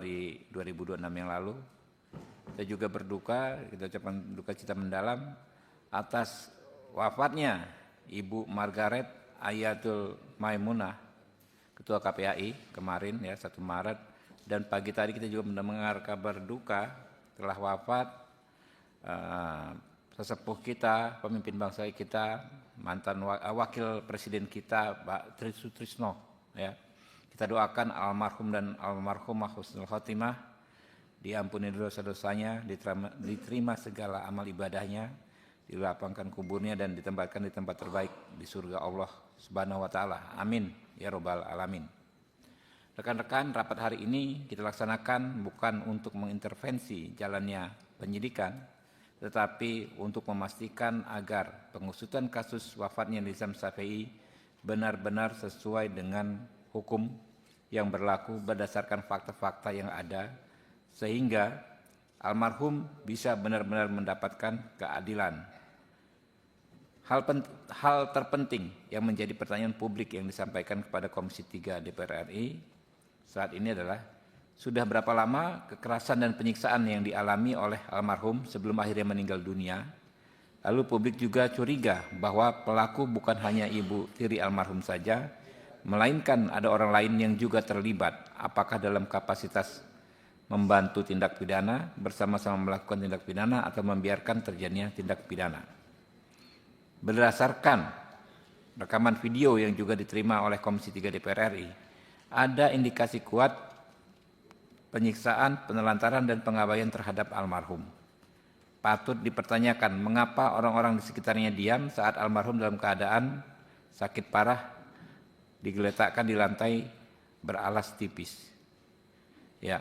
di 2026 yang lalu. Kita juga berduka, kita ucapkan duka cita mendalam atas wafatnya Ibu Margaret Ayatul Maimunah, Ketua KPAI kemarin ya 1 Maret, dan pagi tadi kita juga mendengar kabar duka telah wafat sesepuh kita, pemimpin bangsa kita, mantan wakil presiden kita Pak Tri Sutrisno ya. Kita doakan almarhum dan almarhumah husnul khotimah, diampuni dosa-dosanya, diterima segala amal ibadahnya, dilapangkan kuburnya dan ditempatkan di tempat terbaik di surga Allah Subhanahu wa taala. Amin ya robbal alamin. Rekan-rekan, rapat hari ini kita laksanakan bukan untuk mengintervensi jalannya penyidikan, tetapi untuk memastikan agar pengusutan kasus wafatnya Nizam Syafei benar-benar sesuai dengan hukum yang berlaku berdasarkan fakta-fakta yang ada, sehingga almarhum bisa benar-benar mendapatkan keadilan. Hal terpenting yang menjadi pertanyaan publik yang disampaikan kepada Komisi 3 DPR RI saat ini adalah, sudah berapa lama kekerasan dan penyiksaan yang dialami oleh almarhum sebelum akhirnya meninggal dunia? Lalu publik juga curiga bahwa pelaku bukan hanya Ibu Tiri almarhum saja, melainkan ada orang lain yang juga terlibat, apakah dalam kapasitas membantu tindak pidana, bersama-sama melakukan tindak pidana, atau membiarkan terjadinya tindak pidana. Berdasarkan rekaman video yang juga diterima oleh Komisi 3 DPR RI, ada indikasi kuat penyiksaan, penelantaran, dan pengabaian terhadap almarhum. Patut dipertanyakan mengapa orang-orang di sekitarnya diam saat almarhum dalam keadaan sakit parah digeletakkan di lantai beralas tipis. Ya,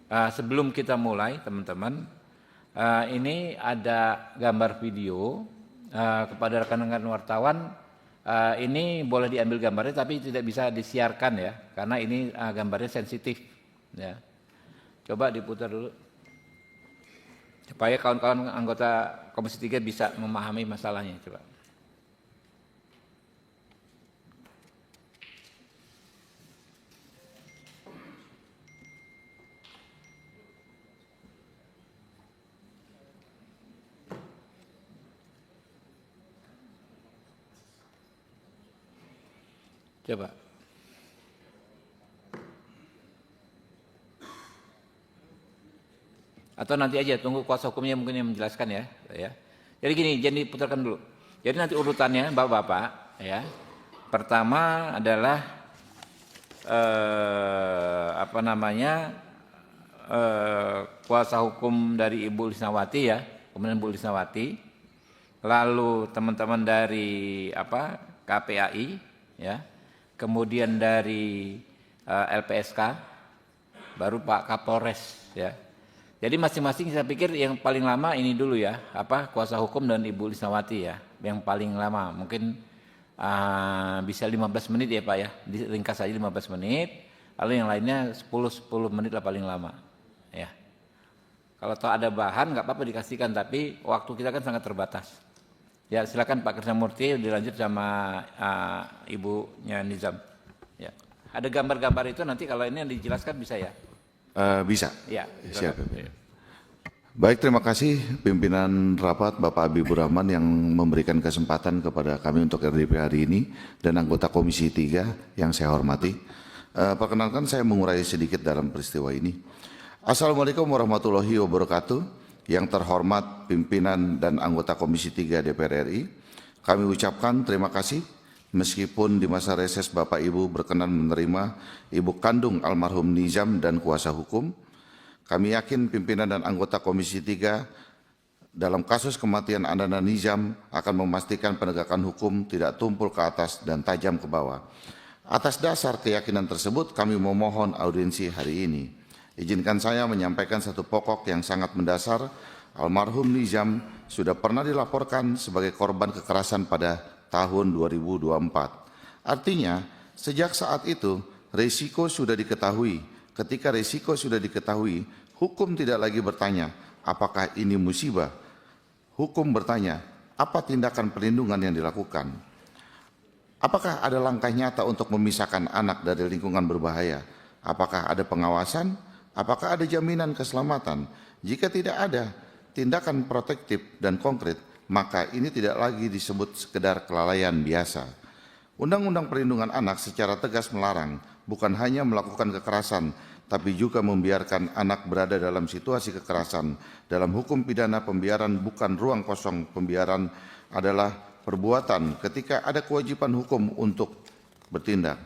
sebelum kita mulai teman-teman, ini ada gambar video kepada rekan-rekan wartawan. Ini boleh diambil gambarnya, tapi tidak bisa disiarkan ya, karena ini gambarnya sensitif. Ya, coba diputar dulu, supaya kawan-kawan anggota Komisi 3 bisa memahami masalahnya. Coba. Coba. Atau nanti aja tunggu kuasa hukumnya mungkin yang menjelaskan ya. Jadi gini, jadi putarkan dulu. Jadi nanti urutannya Bapak-bapak ya. Pertama adalah kuasa hukum dari Ibu Lisnawati ya, kemudian Bu Lisnawati, lalu teman-teman dari KPAI ya, kemudian dari LPSK, baru Pak Kapolres ya. Jadi masing-masing saya pikir yang paling lama ini dulu ya, kuasa hukum dan Ibu Lisnawati ya, yang paling lama. Mungkin bisa 15 menit ya Pak ya, ringkas saja 15 menit, lalu yang lainnya 10 menit lah paling lama ya. Kalau tahu ada bahan nggak apa-apa dikasihkan, tapi waktu kita kan sangat terbatas. Ya silakan Pak Krisnamurti, dilanjut sama ibunya Nizam. Ya. Ada gambar-gambar itu nanti kalau ini yang dijelaskan bisa ya? Bisa. Ya. Siap. Baik, terima kasih pimpinan rapat Bapak Habibur Rahman yang memberikan kesempatan kepada kami untuk RDP hari ini dan anggota Komisi 3 yang saya hormati. Perkenalkan saya mengurai sedikit dalam peristiwa ini. Assalamualaikum warahmatullahi wabarakatuh. Yang terhormat pimpinan dan anggota Komisi 3 DPR RI, kami ucapkan terima kasih meskipun di masa reses Bapak Ibu berkenan menerima Ibu kandung almarhum Nizam dan kuasa hukum. Kami yakin pimpinan dan anggota Komisi 3 dalam kasus kematian Andana Nizam akan memastikan penegakan hukum tidak tumpul ke atas dan tajam ke bawah. Atas dasar keyakinan tersebut kami memohon audiensi hari ini. Izinkan saya menyampaikan satu pokok yang sangat mendasar. Almarhum Nizam sudah pernah dilaporkan sebagai korban kekerasan pada tahun 2024. Artinya, sejak saat itu, risiko sudah diketahui. Ketika risiko sudah diketahui, hukum tidak lagi bertanya, apakah ini musibah? Hukum bertanya, apa tindakan perlindungan yang dilakukan? Apakah ada langkah nyata untuk memisahkan anak dari lingkungan berbahaya? Apakah ada pengawasan? Apakah ada jaminan keselamatan? Jika tidak ada tindakan protektif dan konkret, maka ini tidak lagi disebut sekedar kelalaian biasa. Undang-Undang Perlindungan Anak secara tegas melarang bukan hanya melakukan kekerasan, tapi juga membiarkan anak berada dalam situasi kekerasan. Dalam hukum pidana, pembiaran bukan ruang kosong. Pembiaran adalah perbuatan ketika ada kewajiban hukum untuk bertindak.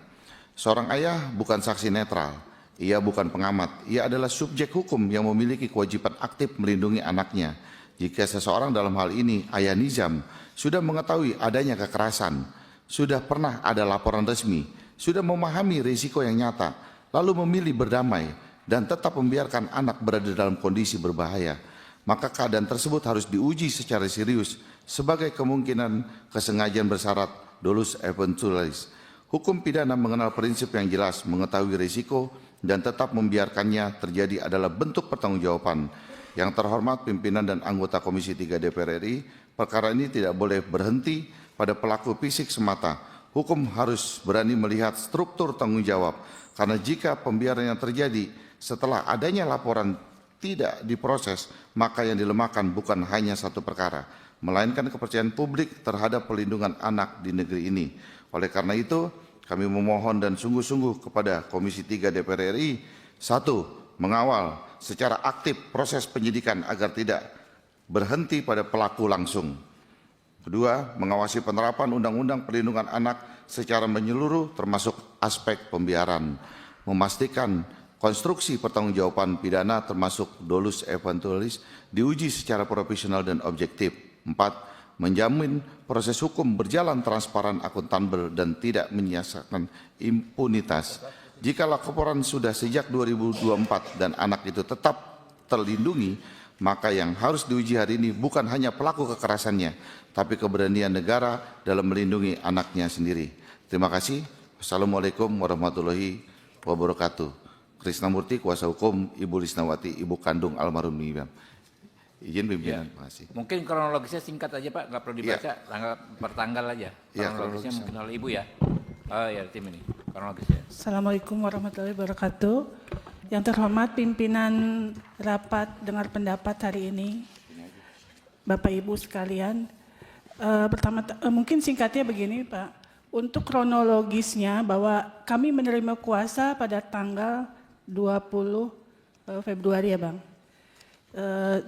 Seorang ayah bukan saksi netral, ia bukan pengamat, ia adalah subjek hukum yang memiliki kewajiban aktif melindungi anaknya. Jika seseorang dalam hal ini, ayah Nizam, sudah mengetahui adanya kekerasan, sudah pernah ada laporan resmi, sudah memahami risiko yang nyata, lalu memilih berdamai dan tetap membiarkan anak berada dalam kondisi berbahaya, maka keadaan tersebut harus diuji secara serius sebagai kemungkinan kesengajaan bersyarat dolus eventualis. Hukum pidana mengenal prinsip yang jelas, mengetahui risiko dan tetap membiarkannya terjadi adalah bentuk pertanggungjawaban. Yang terhormat pimpinan dan anggota Komisi 3 DPR RI, perkara ini tidak boleh berhenti pada pelaku fisik semata. Hukum harus berani melihat struktur tanggung jawab, karena jika pembiaran yang terjadi setelah adanya laporan tidak diproses, maka yang dilemahkan bukan hanya satu perkara, melainkan kepercayaan publik terhadap perlindungan anak di negeri ini. Oleh karena itu, kami memohon dan sungguh-sungguh kepada Komisi 3 DPR RI, 1. Mengawal secara aktif proses penyidikan agar tidak berhenti pada pelaku langsung. 2. Mengawasi penerapan Undang-Undang Perlindungan Anak secara menyeluruh termasuk aspek pembiaran. Memastikan konstruksi pertanggungjawaban pidana termasuk dolus eventualis diuji secara profesional dan objektif. 4. Menjamin proses hukum berjalan transparan, akuntabel dan tidak menyiasatkan impunitas. Jika laporan sudah sejak 2024 dan anak itu tetap terlindungi, maka yang harus diuji hari ini bukan hanya pelaku kekerasannya, tapi keberanian negara dalam melindungi anaknya sendiri. Terima kasih. Wassalamualaikum warahmatullahi wabarakatuh. Krisnamurti, kuasa hukum Ibu Lisnawati, ibu kandung almarhum Nizam. Izin pimpinan, terima kasih. Mungkin kronologisnya singkat aja Pak, nggak perlu dibaca, tanggal per tanggal aja. Kronologisnya mungkin oleh Ibu ya. Oh ya, tim ini kronologisnya. Assalamualaikum warahmatullahi wabarakatuh. Yang terhormat pimpinan rapat dengar pendapat hari ini, Bapak Ibu sekalian. Pertama, mungkin singkatnya begini Pak. Untuk kronologisnya bahwa kami menerima kuasa pada tanggal 20 Februari ya Bang.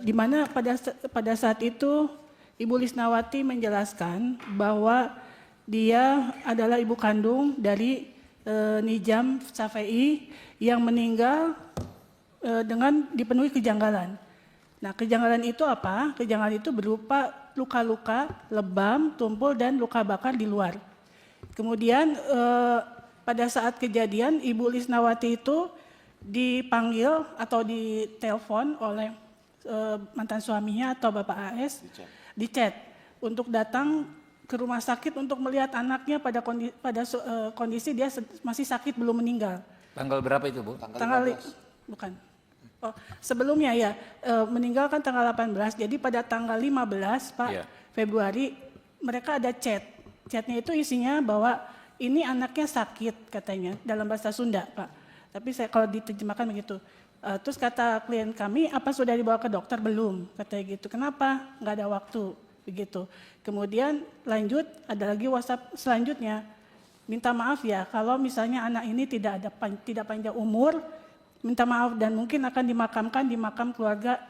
Di mana pada saat itu Ibu Lisnawati menjelaskan bahwa dia adalah ibu kandung dari Nizam Syafei yang meninggal dengan dipenuhi kejanggalan. Nah, kejanggalan itu apa? Kejanggalan itu berupa luka-luka, lebam, tumpul, dan luka bakar di luar. Kemudian pada saat kejadian Ibu Lisnawati itu dipanggil atau ditelepon oleh mantan suaminya atau Bapak AS, di-chat untuk datang ke rumah sakit untuk melihat anaknya pada kondisi dia masih sakit belum meninggal. Tanggal berapa itu Bu? Bukan. Oh, sebelumnya ya, meninggal kan tanggal 18. Jadi pada tanggal 15 Pak Februari mereka ada chat. Chatnya itu isinya bahwa ini anaknya sakit katanya dalam bahasa Sunda Pak. Tapi saya kalau diterjemahkan begitu. Terus kata klien kami, apa sudah dibawa ke dokter? Belum, katanya gitu. Kenapa? Nggak ada waktu, begitu. Kemudian lanjut, ada lagi WhatsApp selanjutnya. Minta maaf ya, kalau misalnya anak ini tidak panjang umur, minta maaf dan mungkin akan dimakamkan di makam keluarga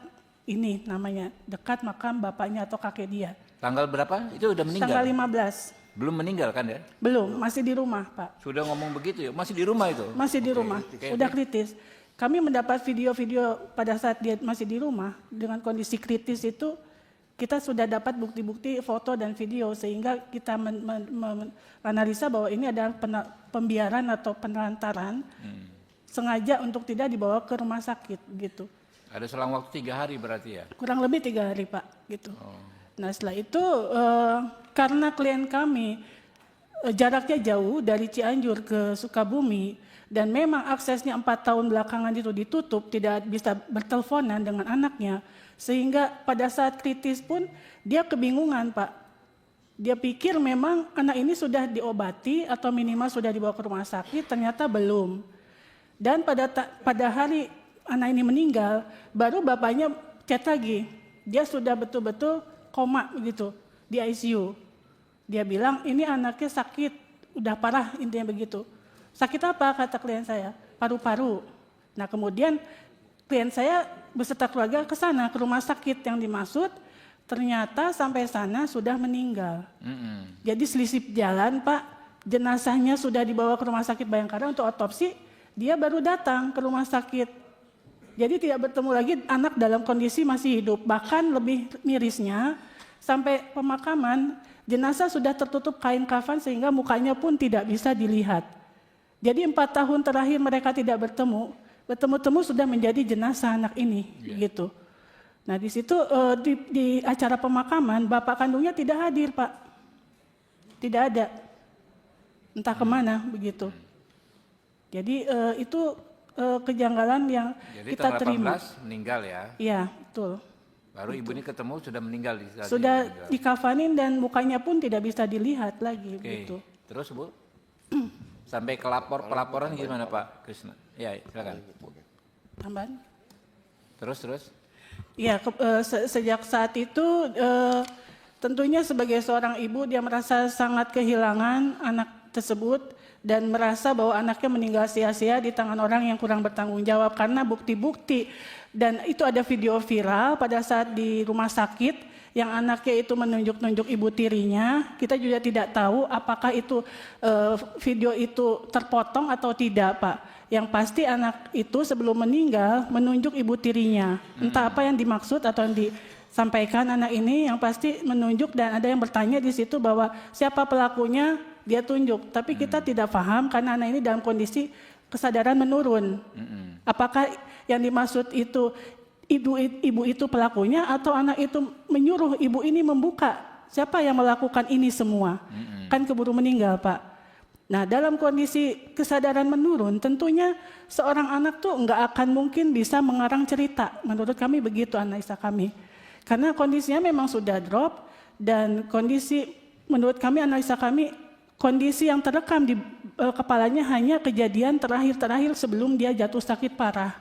ini namanya, dekat makam bapaknya atau kakek dia. Tanggal berapa? Itu udah meninggal? Tanggal 15. Belum meninggal kan ya? Belum, masih di rumah Pak. Sudah ngomong begitu ya? Masih di rumah itu? Masih di rumah, udah kritis. Kami mendapat video-video pada saat dia masih di rumah dengan kondisi kritis itu, kita sudah dapat bukti-bukti foto dan video sehingga kita menganalisa bahwa ini adalah pembiaran atau penelantaran sengaja untuk tidak dibawa ke rumah sakit gitu. Ada selang waktu 3 hari berarti ya? Kurang lebih 3 hari Pak gitu. Nah setelah itu karena klien kami jaraknya jauh dari Cianjur ke Sukabumi dan memang aksesnya 4 tahun belakangan itu ditutup, tidak bisa berteleponan dengan anaknya, sehingga pada saat kritis pun dia kebingungan Pak. Dia pikir memang anak ini sudah diobati atau minimal sudah dibawa ke rumah sakit, ternyata belum. Dan pada hari anak ini meninggal, baru bapaknya chat lagi. Dia sudah betul-betul koma begitu di ICU. Dia bilang ini anaknya sakit, udah parah intinya begitu. Sakit apa kata klien saya? Paru-paru. Nah kemudian klien saya beserta keluarga ke sana, ke rumah sakit yang dimaksud, ternyata sampai sana sudah meninggal. Jadi selisih jalan Pak, jenazahnya sudah dibawa ke rumah sakit Bayangkara untuk otopsi, dia baru datang ke rumah sakit. Jadi tidak bertemu lagi anak dalam kondisi masih hidup. Bahkan lebih mirisnya, sampai pemakaman, jenazah sudah tertutup kain kafan sehingga mukanya pun tidak bisa dilihat. Jadi 4 tahun terakhir mereka tidak bertemu sudah menjadi jenazah anak ini, gitu. Nah di situ di acara pemakaman, bapak kandungnya tidak hadir Pak. Tidak ada. Entah kemana, begitu. Jadi itu kejanggalan yang Jadi kita tanggal terima. 18 meninggal ya. Iya, betul. Baru ibu ini ketemu sudah meninggal di saat Sudah meninggal. dikafanin dan mukanya pun tidak bisa dilihat lagi, Oke. gitu. Terus Bu? Sampai ke pelaporan gimana Pak Krisna? Ya, silakan. Tambahan? Terus. Iya, sejak saat itu tentunya sebagai seorang ibu dia merasa sangat kehilangan anak tersebut dan merasa bahwa anaknya meninggal sia-sia di tangan orang yang kurang bertanggung jawab karena bukti-bukti dan itu ada video viral pada saat di rumah sakit yang anaknya itu menunjuk-nunjuk ibu tirinya. Kita juga tidak tahu apakah itu video itu terpotong atau tidak Pak. Yang pasti anak itu sebelum meninggal menunjuk ibu tirinya. Entah apa yang dimaksud atau yang disampaikan anak ini yang pasti menunjuk dan ada yang bertanya di situ bahwa siapa pelakunya dia tunjuk. Tapi kita tidak paham karena anak ini dalam kondisi kesadaran menurun. Apakah yang dimaksud itu ibu itu pelakunya atau anak itu menyuruh ibu ini membuka siapa yang melakukan ini semua. Kan keburu meninggal Pak. Nah dalam kondisi kesadaran menurun tentunya seorang anak tuh nggak akan mungkin bisa mengarang cerita. Menurut kami begitu analisa kami. Karena kondisinya memang sudah drop dan kondisi menurut kami analisa kami kondisi yang terekam di kepalanya hanya kejadian terakhir sebelum dia jatuh sakit parah.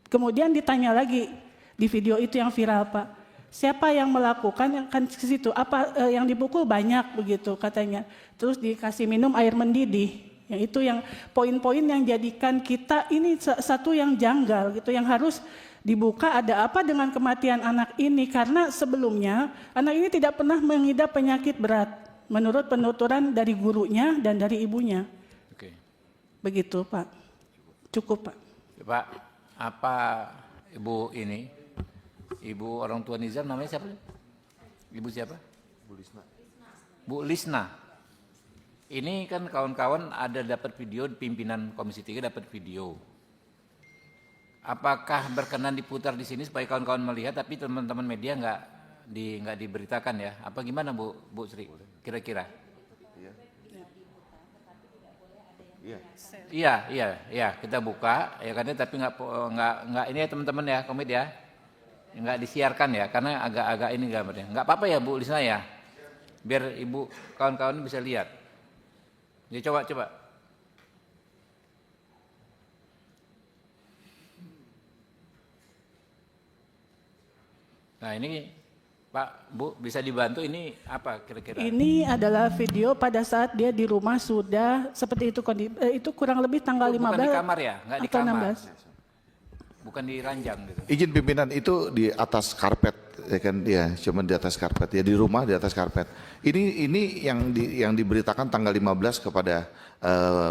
Kemudian ditanya lagi di video itu yang viral Pak, siapa yang melakukan yang kan ke situ? Apa yang dipukul banyak begitu katanya. Terus dikasih minum air mendidih. Yang itu yang poin-poin yang jadikan kita ini satu yang janggal gitu, yang harus dibuka ada apa dengan kematian anak ini karena sebelumnya anak ini tidak pernah mengidap penyakit berat menurut penuturan dari gurunya dan dari ibunya. Oke. Begitu Pak. Cukup Pak. Pak, apa ibu ini? Ibu orang tua Nizam namanya siapa? Ibu siapa? Bu Lisna. Bu Lisna. Ini kan kawan-kawan ada dapat video, pimpinan Komisi 3 dapat video. Apakah berkenan diputar di sini supaya kawan-kawan melihat, tapi teman-teman media nggak diberitakan ya? Apa gimana Bu Sri? Kira-kira? Iya, kita buka ya kan, tapi nggak ini ya teman-teman ya, komit ya, nggak disiarkan ya, karena agak ini gambarnya. Nggak apa-apa ya Bu Lisna ya, biar ibu kawan-kawan bisa lihat. Ya coba. Nah ini Pak, Bu bisa dibantu ini apa kira-kira? Ini adalah video pada saat dia di rumah sudah seperti itu itu kurang lebih tanggal 15 bukan di kamar ya? Nggak di atau kamar. 16. Bukan di ranjang gitu. Izin pimpinan itu di atas karpet ya kan dia, cuma di atas karpet ya, di rumah di atas karpet. Ini yang diberitakan tanggal 15 kepada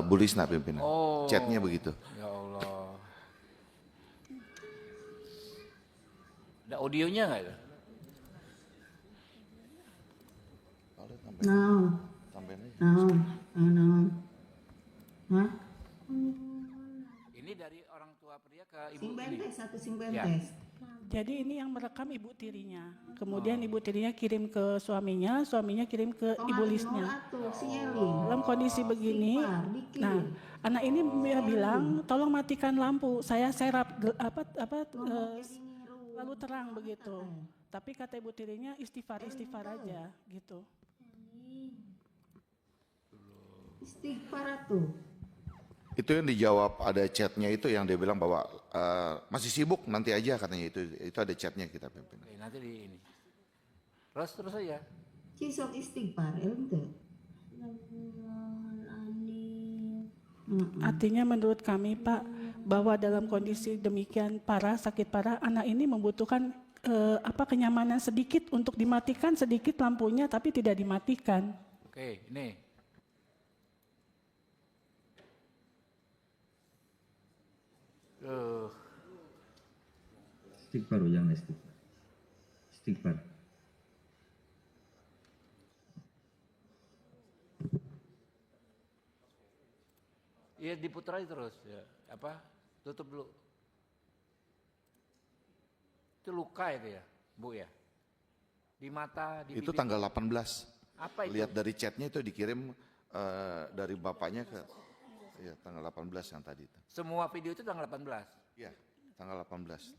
Bu Lisna pimpinan. Oh. Chatnya begitu. Ya Allah. Ada audionya nggak itu? No. Hah? Ini dari orang tua pria ke ibu Sing ini. bentes, satu sing Ya. bentes. Jadi ini yang merekam ibu tirinya. Kemudian ibu tirinya kirim ke suaminya kirim ke ibu Lisnya. Si Elin. Dalam kondisi begini, nah anak ini dia bilang tolong matikan lampu, saya serap lalu terang begitu. Tapi kata ibu tirinya istighfar aja gitu. Istighfar tuh. Itu yang dijawab ada chatnya itu yang dia bilang bahwa masih sibuk nanti aja katanya itu ada chatnya kita pimpinan. Oke, nanti di ini. Terus aja. Cisok istighfar, ente. Artinya menurut kami Pak, bahwa dalam kondisi demikian parah, sakit parah, anak ini membutuhkan kenyamanan sedikit untuk dimatikan sedikit lampunya, tapi tidak dimatikan. Oke, ini. Istighfar, jangan istighfar. Istighfar. Iya diputar aja terus ya. Apa? Tutup dulu. Itu luka itu ya, Bu ya. Di mata, di Itu bibir. tanggal 18. Apa itu? Lihat dari chatnya itu dikirim dari bapaknya ke ya, tanggal 18 yang tadi itu. Semua video itu tanggal 18. Iya, tanggal 18.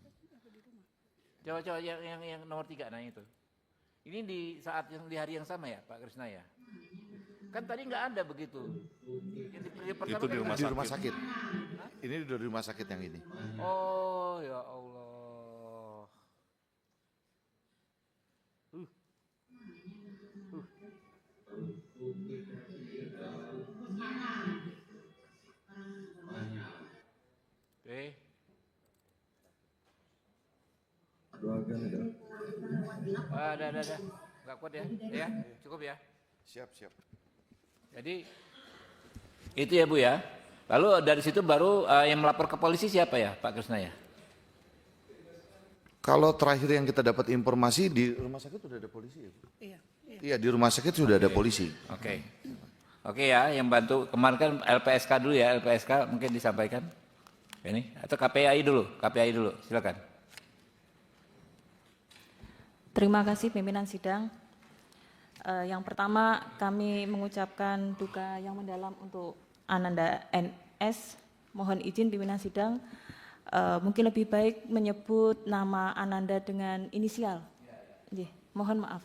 Coba yang nomor 3 nah itu. Ini di saat yang di hari yang sama ya, Pak Krisna ya? Kan tadi nggak ada begitu. Yang pertama Itu di kan rumah Di rumah sakit. Ini dari rumah sakit yang ini. Oh ya Allah. Oke. Ada. Nggak kuat ya? Ya, cukup ya. Siap. Jadi itu ya Bu ya. Lalu dari situ baru yang melapor ke polisi siapa ya Pak Krisna ya? Kalau terakhir yang kita dapat informasi di rumah sakit sudah ada polisi ya, Bu? Iya. Iya, di rumah sakit sudah ada polisi. Oke. Oke ya, yang bantu kemarin kan LPSK dulu ya, LPSK mungkin disampaikan. Ini atau KPAI dulu, silakan. Terima kasih pimpinan sidang. Yang pertama kami mengucapkan duka yang mendalam untuk Ananda NS. Mohon izin pimpinan sidang, mungkin lebih baik menyebut nama Ananda dengan inisial. Mohon maaf.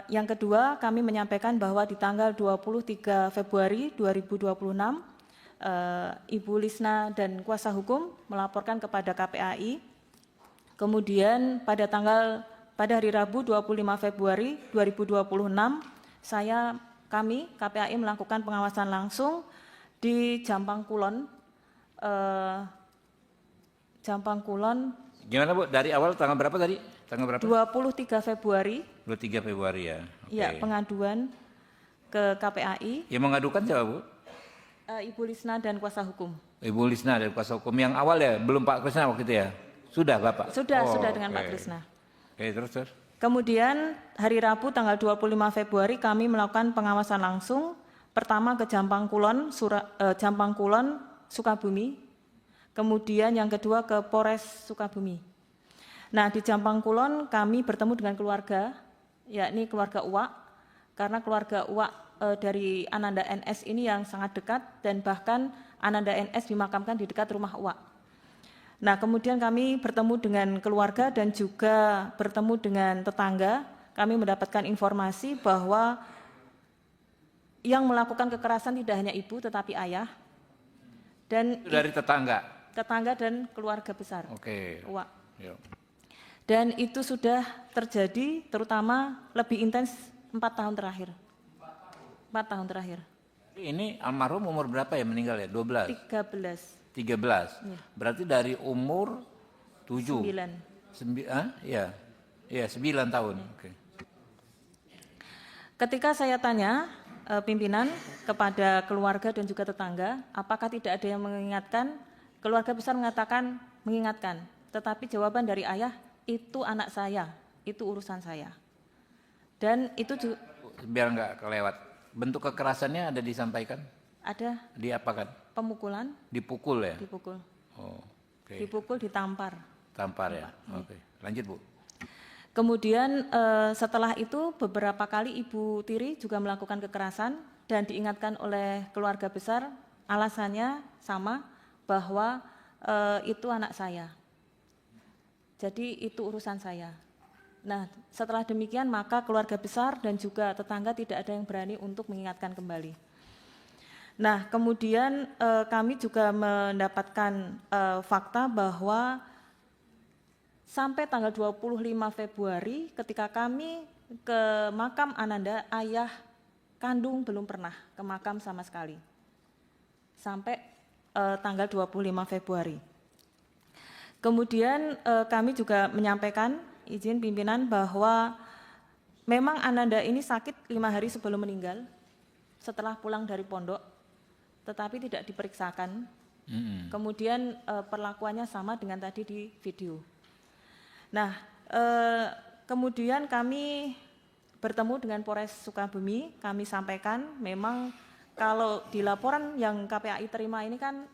Yang kedua kami menyampaikan bahwa di tanggal 23 Februari 2026 Ibu Lisna dan kuasa hukum melaporkan kepada KPAI. Kemudian pada hari Rabu 25 Februari 2026 kami KPAI melakukan pengawasan langsung di Jampang Kulon. Gimana Bu? Dari awal tanggal berapa tadi? Tanggal berapa? 23 Februari. 23 Februari ya. Oke. Ya, pengaduan ke KPAI. Yang mengadukan siapa Bu? Ibu Lisna dan kuasa hukum. Ibu Lisna dari kuasa hukum yang awal ya, belum Pak Krisna waktu itu ya? Sudah Bapak? Sudah dengan oke. Pak Krisna. Oke, terus. Kemudian hari Rabu tanggal 25 Februari kami melakukan pengawasan langsung. Pertama ke Jampang Kulon, Sukabumi. Kemudian yang kedua ke Polres Sukabumi. Nah, di Jampang Kulon kami bertemu dengan keluarga, yakni keluarga Uwak, karena keluarga Uwak dari Ananda NS ini yang sangat dekat dan bahkan Ananda NS dimakamkan di dekat rumah Uwak. Nah, kemudian kami bertemu dengan keluarga dan juga bertemu dengan tetangga. Kami mendapatkan informasi bahwa yang melakukan kekerasan tidak hanya ibu tetapi ayah dan Itu dari tetangga. dan keluarga besar. Oke. Uwak. Yuk. Dan itu sudah terjadi terutama lebih intens 4 tahun terakhir. 4 tahun terakhir. Ini almarhum umur berapa ya meninggal ya? 12? 13. 13. Iya. Berarti dari umur 7. 9. Iya. Iya, 9 tahun. Oke. Ketika saya tanya pimpinan kepada keluarga dan juga tetangga, apakah tidak ada yang mengingatkan? Keluarga besar mengatakan mengingatkan, tetapi jawaban dari ayah, itu anak saya, itu urusan saya. Dan itu juga Biar nggak kelewat. Bentuk kekerasannya ada disampaikan? ada Diapakan? pemukulan, Dipukul ya? dipukul, Oh, oke. dipukul, ditampar. Tampar ya? Oke. Lanjut Bu. Kemudian setelah itu beberapa kali Ibu Tiri juga melakukan kekerasan dan diingatkan oleh keluarga besar, alasannya sama, bahwa itu anak saya. Jadi itu urusan saya. Nah, setelah demikian maka keluarga besar dan juga tetangga tidak ada yang berani untuk mengingatkan kembali. Nah, kemudian kami juga mendapatkan fakta bahwa sampai tanggal 25 Februari ketika kami ke makam Ananda, ayah kandung belum pernah ke makam sama sekali. Sampai tanggal 25 Februari. Kemudian kami juga menyampaikan izin pimpinan bahwa memang Ananda ini sakit 5 hari sebelum meninggal setelah pulang dari pondok, tetapi tidak diperiksakan. Kemudian perlakuannya sama dengan tadi di video. Nah, kemudian kami bertemu dengan Polres Sukabumi, kami sampaikan memang kalau di laporan yang KPAI terima ini kan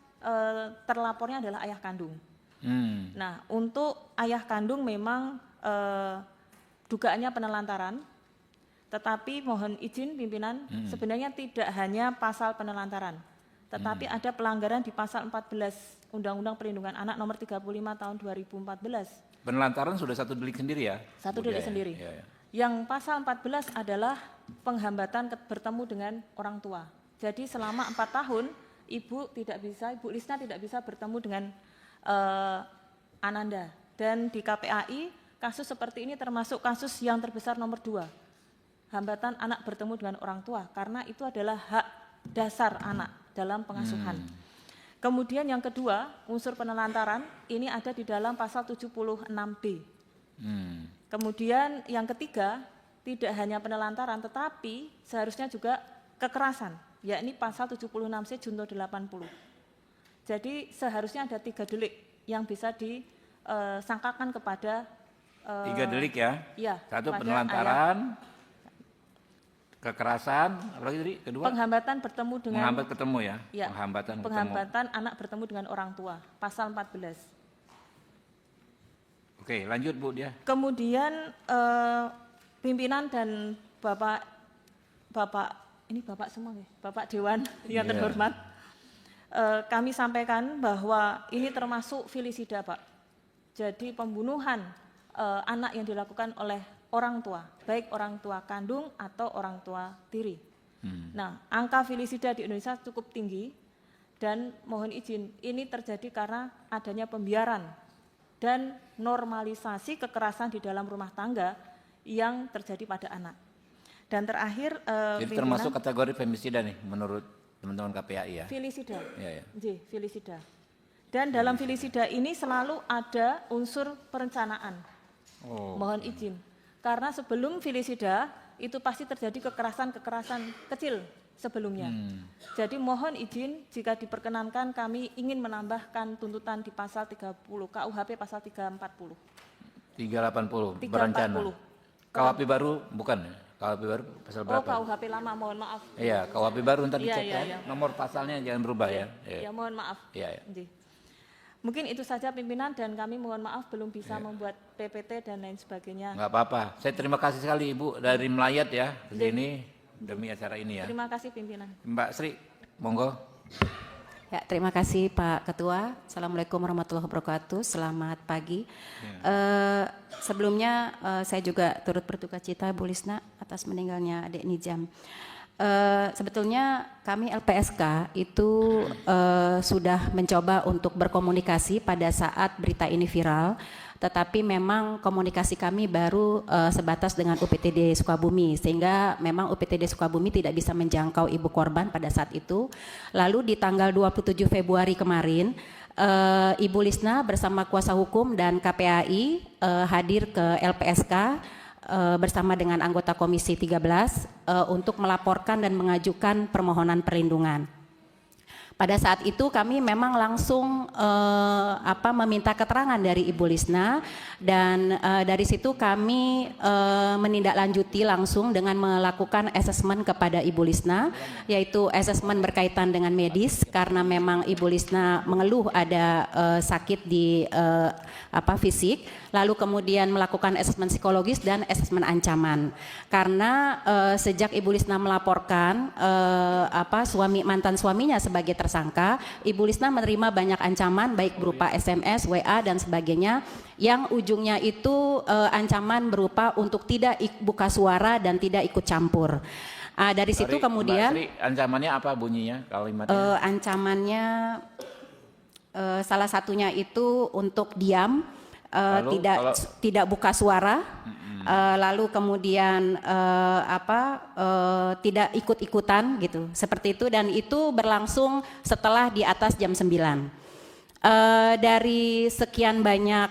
terlapornya adalah ayah kandung. Nah, untuk ayah kandung memang dugaannya penelantaran, tetapi mohon izin pimpinan, sebenarnya tidak hanya pasal penelantaran, tetapi ada pelanggaran di pasal 14 Undang-Undang Perlindungan Anak nomor 35 tahun 2014. Penelantaran sudah satu delik sendiri ya? Satu Bu delik Dia, sendiri. Ya, ya. Yang pasal 14 adalah penghambatan bertemu dengan orang tua. Jadi selama 4 tahun Ibu Lisna tidak bisa bertemu dengan Ananda. Dan di KPAI kasus seperti ini termasuk kasus yang terbesar nomor 2. Hambatan anak bertemu dengan orang tua, karena itu adalah hak dasar anak dalam pengasuhan. Kemudian yang kedua, unsur penelantaran ini ada di dalam pasal 76B. Kemudian yang ketiga, tidak hanya penelantaran tetapi seharusnya juga kekerasan, yakni pasal 76C junto 80. Jadi seharusnya ada 3 delik yang bisa disangkakan kepada 3 delik ya? Ya, Satu kepada penelantaran, kekerasan, apa lagi tadi? Kedua? penghambatan bertemu dengan Menghambat ketemu ya? Ya, Penghambatan ketemu. penghambatan anak bertemu dengan orang tua, pasal 14. Oke, lanjut Bu Dia. Kemudian pimpinan dan Bapak ini Bapak semua ya, Bapak Dewan yang terhormat, kami sampaikan bahwa ini termasuk filisida, Pak. Jadi pembunuhan anak yang dilakukan oleh orang tua, baik orang tua kandung atau orang tua tiri. Nah, angka filisida di Indonesia cukup tinggi dan mohon izin, ini terjadi karena adanya pembiaran dan normalisasi kekerasan di dalam rumah tangga yang terjadi pada anak. Dan terakhir, Jadi termasuk kategori femisida nih menurut teman-teman KPAI ya? filisida. Ya, ya. Filisida. Dan dalam filisida ini selalu ada unsur perencanaan. Mohon izin. Karena sebelum filisida itu pasti terjadi kekerasan-kekerasan kecil sebelumnya. Jadi mohon izin jika diperkenankan kami ingin menambahkan tuntutan di pasal 30 KUHP pasal 340. 380 berencana. KUHP baru bukan ya? KUHP baru pasal berapa? Oh, KUHP lama, mohon maaf. Iya, KUHP baru ntar Iya, dicek iya, ya. iya. Nomor pasalnya jangan berubah ya. Ya, mohon maaf. Iya, iya. Nggih. Mungkin itu saja pimpinan dan kami mohon maaf belum bisa membuat PPT dan lain sebagainya. Enggak apa-apa. Saya terima kasih sekali Ibu dari Melayat ya ke sini demi acara ini ya. Terima kasih pimpinan. Mbak Sri, monggo. Ya, terima kasih Pak Ketua. Assalamualaikum warahmatullahi wabarakatuh. Selamat pagi. Sebelumnya saya juga turut berduka cita Bu Lisna atas meninggalnya adik Nijam. Sebetulnya kami LPSK itu sudah mencoba untuk berkomunikasi pada saat berita ini viral, tetapi memang komunikasi kami baru sebatas dengan UPTD Sukabumi, sehingga memang UPTD Sukabumi tidak bisa menjangkau ibu korban pada saat itu. Lalu di tanggal 27 Februari kemarin, Ibu Lisna bersama kuasa hukum dan KPAI hadir ke LPSK bersama dengan anggota Komisi 13 untuk melaporkan dan mengajukan permohonan perlindungan. Pada saat itu kami memang langsung meminta keterangan dari Ibu Lisna dan dari situ kami menindaklanjuti langsung dengan melakukan asesmen kepada Ibu Lisna, yaitu asesmen berkaitan dengan medis karena memang Ibu Lisna mengeluh ada sakit di fisik, lalu kemudian melakukan asesmen psikologis dan asesmen ancaman. Karena sejak Ibu Lisna melaporkan mantan suaminya sebagai tersangka, Ibu Lisna menerima banyak ancaman baik berupa SMS, WA dan sebagainya yang ujungnya itu ancaman berupa untuk tidak buka suara dan tidak ikut campur. Dari situ Sorry, kemudian Mbak Sri, ancamannya apa bunyinya kalimatnya? ancamannya salah satunya itu untuk diam, Lalu tidak buka suara, lalu kemudian tidak ikut-ikutan gitu, seperti itu, dan itu berlangsung setelah di atas jam 9. Dari sekian banyak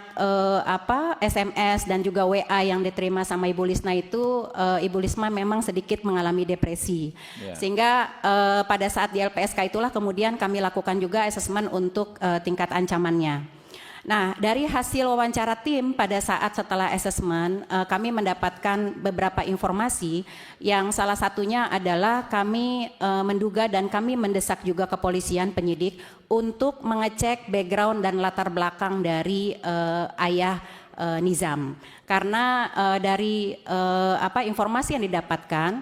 SMS dan juga WA yang diterima sama Ibu Lisna itu, Ibu Lisma memang sedikit mengalami depresi, sehingga pada saat di LPSK itulah kemudian kami lakukan juga asesmen untuk tingkat ancamannya. Nah, dari hasil wawancara tim pada saat setelah asesmen, kami mendapatkan beberapa informasi yang salah satunya adalah kami menduga dan kami mendesak juga kepolisian penyidik untuk mengecek background dan latar belakang dari ayah Nizam. Karena dari informasi yang didapatkan,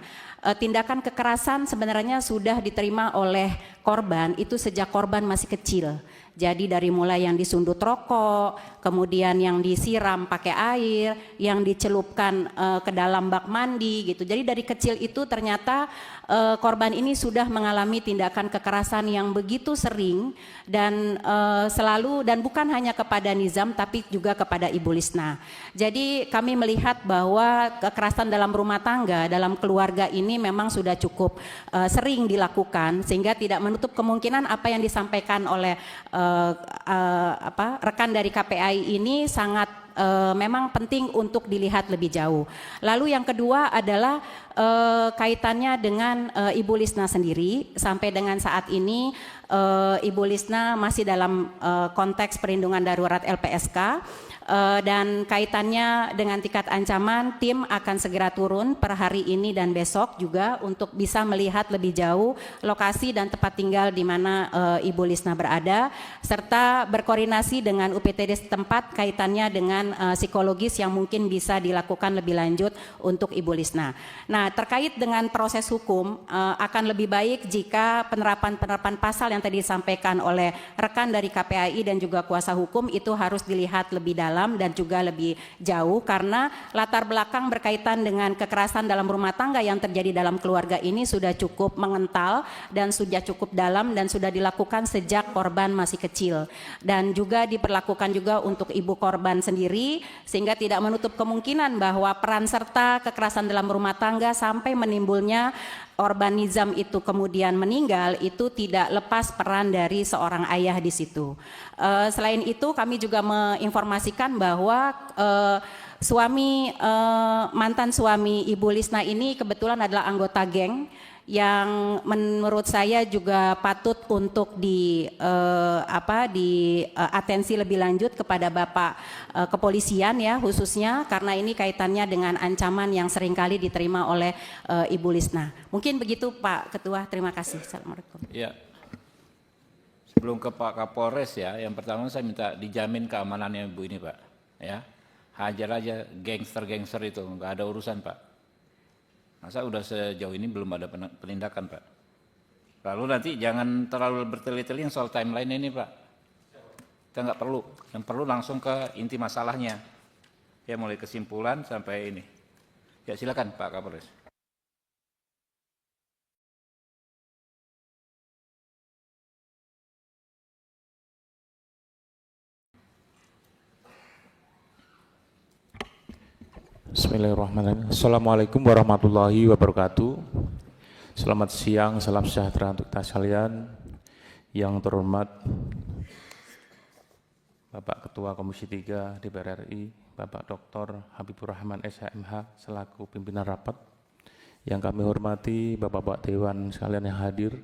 tindakan kekerasan sebenarnya sudah diterima oleh korban itu sejak korban masih kecil. Jadi dari mulai yang disundut rokok, kemudian yang disiram pakai air, yang dicelupkan ke dalam bak mandi gitu. Jadi dari kecil itu ternyata korban ini sudah mengalami tindakan kekerasan yang begitu sering dan selalu, dan bukan hanya kepada Nizam tapi juga kepada Ibu Lisna. Jadi kami melihat bahwa kekerasan dalam rumah tangga, dalam keluarga ini memang sudah cukup sering dilakukan, sehingga tidak menutup kemungkinan apa yang disampaikan oleh rekan dari KPAI ini sangat memang penting untuk dilihat lebih jauh. Lalu yang kedua adalah kaitannya dengan Ibu Lisna sendiri. Sampai dengan saat ini Ibu Lisna masih dalam konteks perlindungan darurat LPSK. Dan kaitannya dengan tingkat ancaman, tim akan segera turun per hari ini dan besok juga untuk bisa melihat lebih jauh lokasi dan tempat tinggal di mana Ibu Lisna berada, serta berkoordinasi dengan UPTD setempat kaitannya dengan psikologis yang mungkin bisa dilakukan lebih lanjut untuk Ibu Lisna. Nah, terkait dengan proses hukum, akan lebih baik jika penerapan pasal yang tadi disampaikan oleh rekan dari KPAI dan juga kuasa hukum itu harus dilihat lebih dalam dan juga lebih jauh, karena latar belakang berkaitan dengan kekerasan dalam rumah tangga yang terjadi dalam keluarga ini sudah cukup mengental dan sudah cukup dalam dan sudah dilakukan sejak korban masih kecil, dan juga diperlakukan juga untuk ibu korban sendiri, sehingga tidak menutup kemungkinan bahwa peran serta kekerasan dalam rumah tangga sampai menimbulnya korban Nizam itu kemudian meninggal itu tidak lepas peran dari seorang ayah di situ. Selain itu kami juga menginformasikan bahwa mantan suami Ibu Lisna ini kebetulan adalah anggota geng yang menurut saya juga patut untuk atensi lebih lanjut kepada Bapak kepolisian ya, khususnya karena ini kaitannya dengan ancaman yang seringkali diterima oleh Ibu Lisna. Mungkin begitu Pak Ketua, terima kasih. Assalamualaikum. Ya. Sebelum ke Pak Kapolres ya, yang pertama saya minta dijamin keamanannya Ibu ini Pak. Ya, hajar aja gangster-gangster itu, nggak ada urusan Pak. Masa udah sejauh ini belum ada penindakan Pak. Lalu nanti jangan terlalu bertele-tele soal timeline ini Pak. Kita nggak perlu, yang perlu langsung ke inti masalahnya. Ya, mulai kesimpulan sampai ini. Ya silakan Pak Kapolres. Bismillahirrahmanirrahim. Assalamualaikum warahmatullahi wabarakatuh. Selamat siang, salam sejahtera untuk kita sekalian. Yang terhormat Bapak Ketua Komisi 3 DPR RI, Bapak Dr. Habibur Rahman SHMH selaku pimpinan rapat. Yang kami hormati Bapak-Bapak Dewan sekalian yang hadir,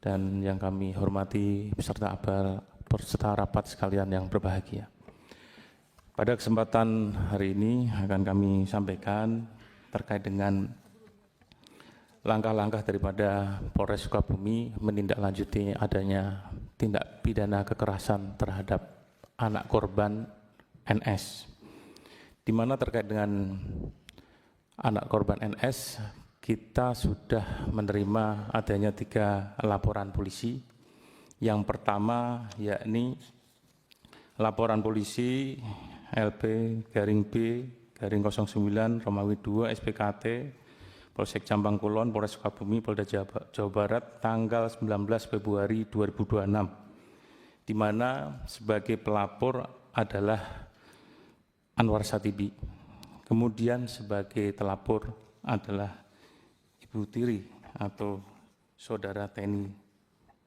dan yang kami hormati peserta rapat sekalian yang berbahagia. Pada kesempatan hari ini akan kami sampaikan terkait dengan langkah-langkah daripada Polres Sukabumi menindaklanjuti adanya tindak pidana kekerasan terhadap anak korban NS. Di mana terkait dengan anak korban NS, kita sudah menerima adanya 3 laporan polisi. Yang pertama yakni laporan polisi LP-B-09 Romawi 2 SPKT Polsek Cambang Kulon, Polres Sukabumi, Polda Jawa Barat tanggal 19 Februari 2026, di mana sebagai pelapor adalah Anwar Satibi. Kemudian sebagai telapor adalah Ibu Tiri atau Saudara Teni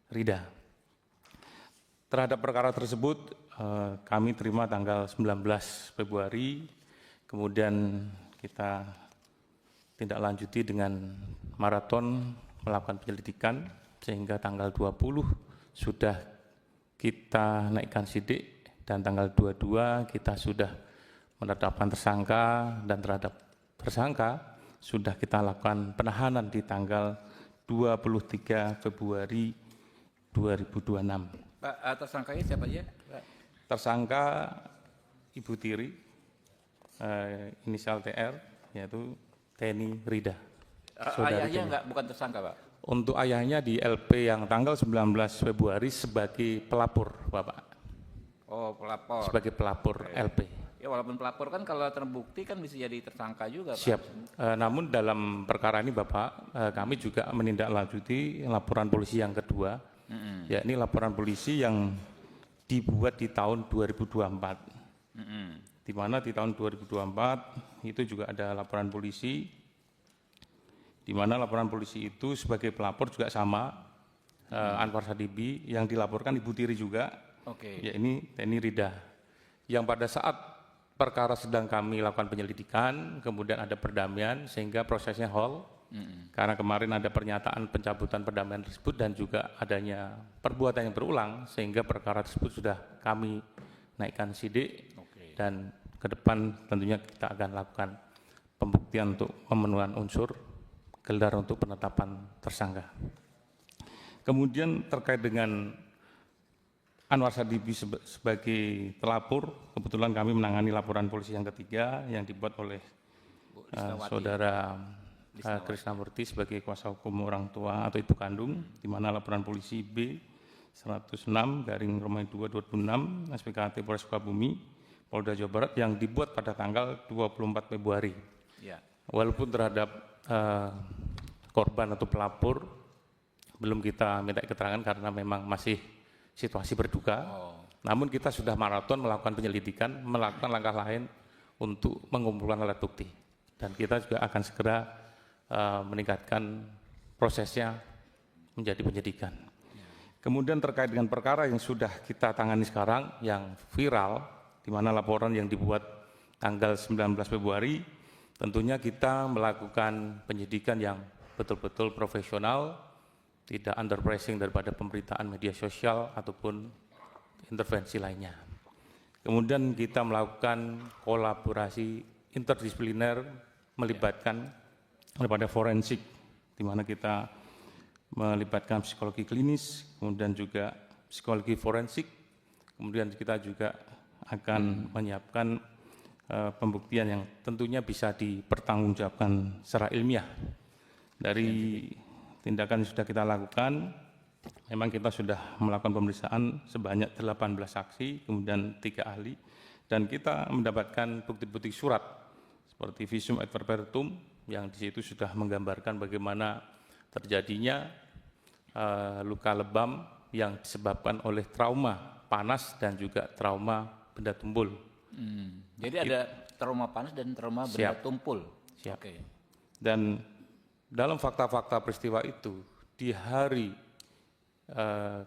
Rida. Terhadap perkara tersebut kami terima tanggal 19 Februari, kemudian kita tindak lanjuti dengan maraton melakukan penyelidikan sehingga tanggal 20 sudah kita naikkan sidik dan tanggal 22 kita sudah menetapkan tersangka dan terhadap tersangka sudah kita lakukan penahanan di tanggal 23 Februari 2026. Pak, tersangkanya siapa aja? Tersangka Ibu Tiri, inisial TR, yaitu Teni Rida. Ayahnya enggak, bukan tersangka, Pak? Untuk ayahnya di LP yang tanggal 19 Februari sebagai pelapor, Bapak. Oh, pelapor. Sebagai pelapor LP. Ya walaupun pelapor kan kalau terbukti kan bisa jadi tersangka juga, Pak. Siap. Namun dalam perkara ini Bapak, kami juga menindaklanjuti laporan polisi yang kedua, yakni laporan polisi yang dibuat di tahun 2024. Di mana di tahun 2024 itu juga ada laporan polisi, di mana laporan polisi itu sebagai pelapor juga sama, Anwar Satibi, yang dilaporkan Ibu Tiri juga, yakni Teni Rida. Yang pada saat perkara sedang kami lakukan penyelidikan, kemudian ada perdamaian sehingga prosesnya hold, karena kemarin ada pernyataan pencabutan perdamaian tersebut dan juga adanya perbuatan yang berulang sehingga perkara tersebut sudah kami naikkan sidik dan ke depan tentunya kita akan lakukan pembuktian untuk pemenuhan unsur gelar untuk penetapan tersangka. Kemudian terkait dengan Anwar Satibi sebagai telapor, kebetulan kami menangani laporan polisi yang ketiga yang dibuat oleh Saudara Krisnamurti sebagai kuasa hukum orang tua atau ibu kandung, di mana laporan polisi B 106/2/2006 SPKT Polres Sukabumi, Polda Jawa Barat yang dibuat pada tanggal 24 Februari. Ya. Walaupun terhadap korban atau pelapor belum kita minta keterangan karena memang masih situasi berduka, namun kita sudah maraton melakukan penyelidikan, melakukan langkah lain untuk mengumpulkan alat bukti. Dan kita juga akan segera meningkatkan prosesnya menjadi penyidikan. Kemudian terkait dengan perkara yang sudah kita tangani sekarang, yang viral, di mana laporan yang dibuat tanggal 19 Februari, tentunya kita melakukan penyidikan yang betul-betul profesional, tidak under pressing daripada pemberitaan media sosial ataupun intervensi lainnya. Kemudian kita melakukan kolaborasi interdisipliner melibatkan daripada forensik, di mana kita melibatkan psikologi klinis, kemudian juga psikologi forensik, kemudian kita juga akan menyiapkan pembuktian yang tentunya bisa dipertanggungjawabkan secara ilmiah. Dari tindakan yang sudah kita lakukan, memang kita sudah melakukan pemeriksaan sebanyak 18 saksi, kemudian 3 ahli, dan kita mendapatkan bukti-bukti surat seperti visum et verbatim yang di situ sudah menggambarkan bagaimana terjadinya luka lebam yang disebabkan oleh trauma panas dan juga trauma benda tumpul. Jadi ada trauma panas dan trauma benda tumpul. Siap. Dan dalam fakta-fakta peristiwa itu, di hari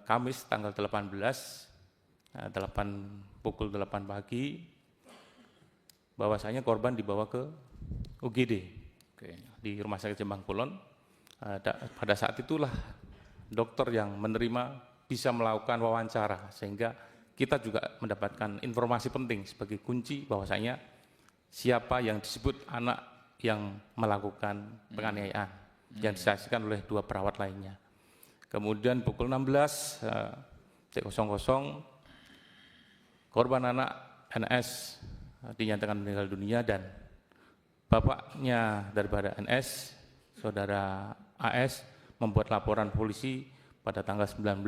Kamis tanggal 18, pukul 8 pagi, bahwasanya korban dibawa ke UGD di Rumah Sakit Cambang Kulon. Pada saat itulah dokter yang menerima bisa melakukan wawancara, sehingga kita juga mendapatkan informasi penting sebagai kunci bahwasanya siapa yang disebut anak yang melakukan penganiayaan yang disaksikan oleh 2 perawat lainnya. Kemudian pukul 16.00 korban anak NS dinyatakan meninggal dunia dan bapaknya daripada NS, Saudara AS, membuat laporan polisi pada tanggal 19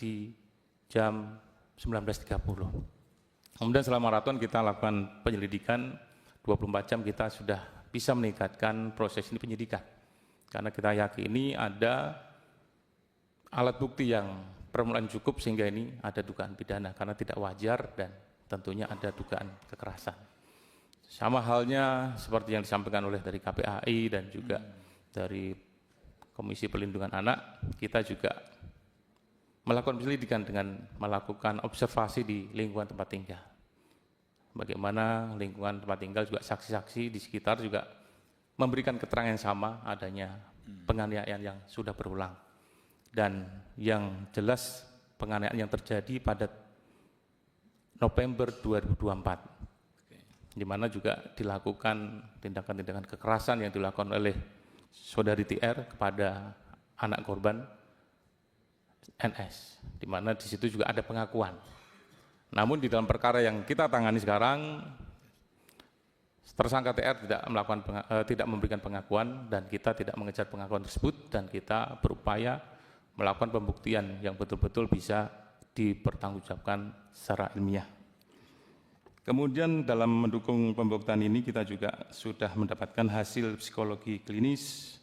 di jam 19.30. Kemudian selama maraton kita lakukan penyelidikan 24 jam, kita sudah bisa meningkatkan proses ini penyidikan. Karena kita yakini ada alat bukti yang permulaan cukup sehingga ini ada dugaan pidana karena tidak wajar dan tentunya ada dugaan kekerasan. Sama halnya seperti yang disampaikan oleh dari KPAI dan juga dari Komisi Perlindungan Anak, kita juga melakukan penyelidikan dengan melakukan observasi di lingkungan tempat tinggal. Bagaimana lingkungan tempat tinggal juga saksi-saksi di sekitar juga memberikan keterangan yang sama adanya penganiayaan yang sudah berulang. Dan yang jelas penganiayaan yang terjadi pada November 2024, di mana juga dilakukan tindakan-tindakan kekerasan yang dilakukan oleh saudari TR kepada anak korban NS, di mana di situ juga ada pengakuan. Namun di dalam perkara yang kita tangani sekarang, tersangka TR tidak memberikan pengakuan dan kita tidak mengejar pengakuan tersebut dan kita berupaya melakukan pembuktian yang betul-betul bisa dipertanggungjawabkan secara ilmiah. Kemudian dalam mendukung pembuktian ini kita juga sudah mendapatkan hasil psikologi klinis,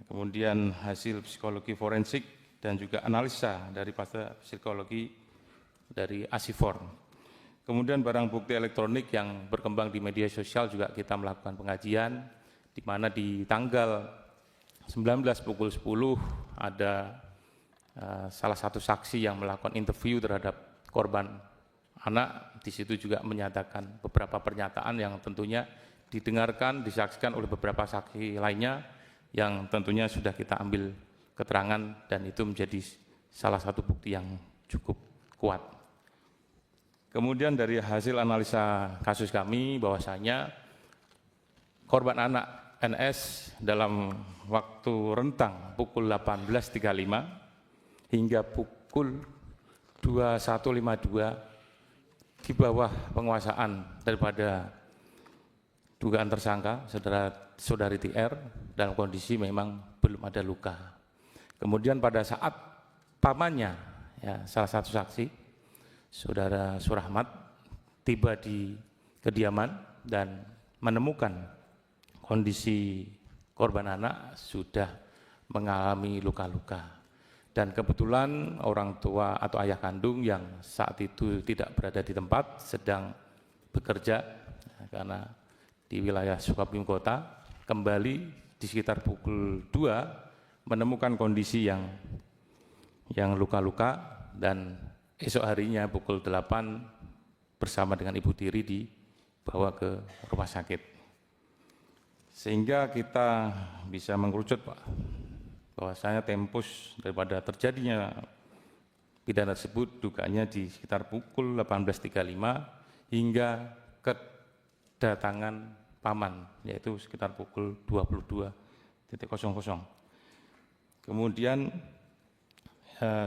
kemudian hasil psikologi forensik dan juga analisa dari psikologi dari ASIFOR. Kemudian barang bukti elektronik yang berkembang di media sosial juga kita melakukan pengajian, di mana di tanggal 19 pukul 10 ada salah satu saksi yang melakukan interview terhadap korban anak. Di situ juga menyatakan beberapa pernyataan yang tentunya didengarkan, disaksikan oleh beberapa saksi lainnya yang tentunya sudah kita ambil keterangan dan itu menjadi salah satu bukti yang cukup kuat. Kemudian dari hasil analisa kasus kami bahwasanya korban anak NS dalam waktu rentang pukul 18.35 hingga pukul 21.52 di bawah penguasaan daripada dugaan tersangka saudari TR dalam kondisi memang belum ada luka. Kemudian pada saat pamannya, ya, salah satu saksi, Saudara Surahmat, tiba di kediaman dan menemukan kondisi korban anak sudah mengalami luka-luka. Dan kebetulan orang tua atau ayah kandung yang saat itu tidak berada di tempat sedang bekerja karena di wilayah Sukabumi Kota, kembali di sekitar pukul 2 menemukan kondisi yang luka-luka dan esok harinya pukul 8 bersama dengan ibu tiri dibawa ke rumah sakit. Sehingga kita bisa mengerucut, Pak, bahwasanya tempus daripada terjadinya pidana tersebut dugaannya di sekitar pukul 18.35 hingga kedatangan paman, yaitu sekitar pukul 22.00. Kemudian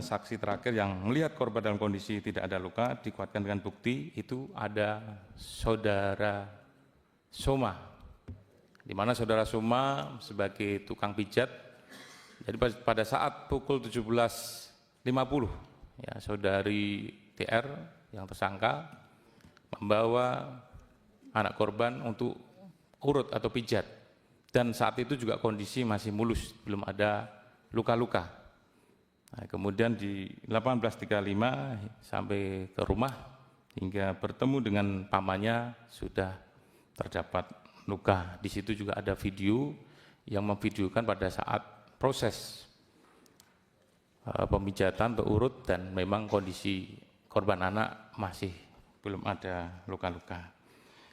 saksi terakhir yang melihat korban dalam kondisi tidak ada luka dikuatkan dengan bukti itu ada saudara Soma, di mana saudara Soma sebagai tukang pijat. Jadi pada saat pukul 17.50 ya, saudari TR yang tersangka membawa anak korban untuk urut atau pijat dan saat itu juga kondisi masih mulus, belum ada luka-luka. Nah, kemudian di 18.35 sampai ke rumah hingga bertemu dengan pamannya sudah terdapat luka. Di situ juga ada video yang memvideokan pada saat proses pemijatan atau urut dan memang kondisi korban anak masih belum ada luka-luka.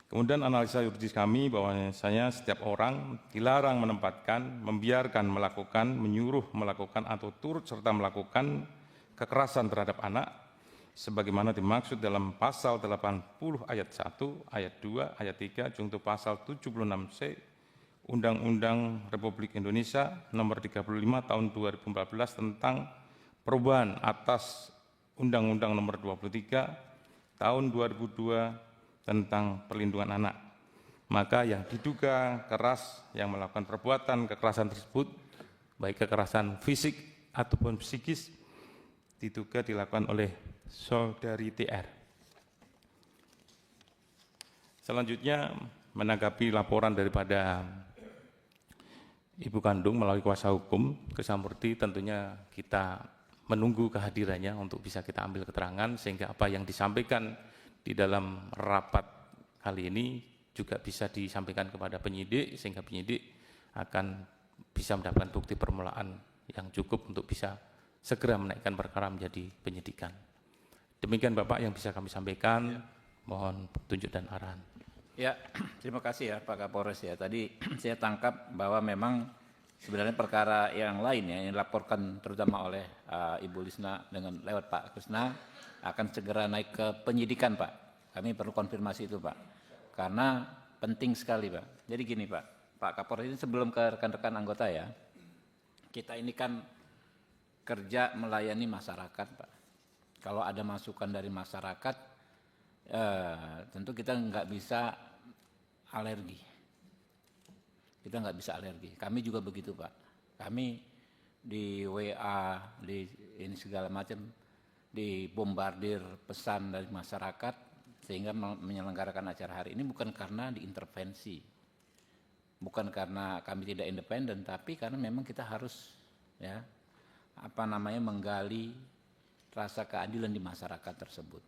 Kemudian analisa yuridis kami bahwasanya setiap orang dilarang menempatkan, membiarkan melakukan, menyuruh melakukan atau turut serta melakukan kekerasan terhadap anak sebagaimana dimaksud dalam pasal 80 ayat 1, ayat 2, ayat 3 junto pasal 76C Undang-Undang Republik Indonesia nomor 35 tahun 2014 tentang perubahan atas Undang-Undang nomor 23 tahun 2002 tentang perlindungan anak. Maka yang diduga keras yang melakukan perbuatan kekerasan tersebut, baik kekerasan fisik ataupun psikis, diduga dilakukan oleh saudari TR. Selanjutnya menanggapi laporan daripada Ibu kandung melalui kuasa hukum Kesamurti, tentunya kita menunggu kehadirannya untuk bisa kita ambil keterangan sehingga apa yang disampaikan di dalam rapat kali ini juga bisa disampaikan kepada penyidik sehingga penyidik akan bisa mendapatkan bukti permulaan yang cukup untuk bisa segera menaikkan perkara menjadi penyidikan. Demikian Bapak yang bisa kami sampaikan, mohon petunjuk dan arahan. Ya, terima kasih ya Pak Kapolres ya. Tadi saya tangkap bahwa memang sebenarnya perkara yang lain ya yang dilaporkan terutama oleh Ibu Lisna dengan lewat Pak Krisna akan segera naik ke penyidikan Pak. Kami perlu konfirmasi itu Pak. Karena penting sekali Pak. Jadi gini Pak Kapolres ini sebelum ke rekan-rekan anggota ya, kita ini kan kerja melayani masyarakat Pak. Kalau ada masukan dari masyarakat, tentu kita nggak bisa alergi. Kita nggak bisa alergi. Kami juga begitu Pak. Kami di WA, di ini segala macam, dibombardir pesan dari masyarakat sehingga menyelenggarakan acara hari ini bukan karena diintervensi, bukan karena kami tidak independen, tapi karena memang kita harus ya menggali rasa keadilan di masyarakat tersebut.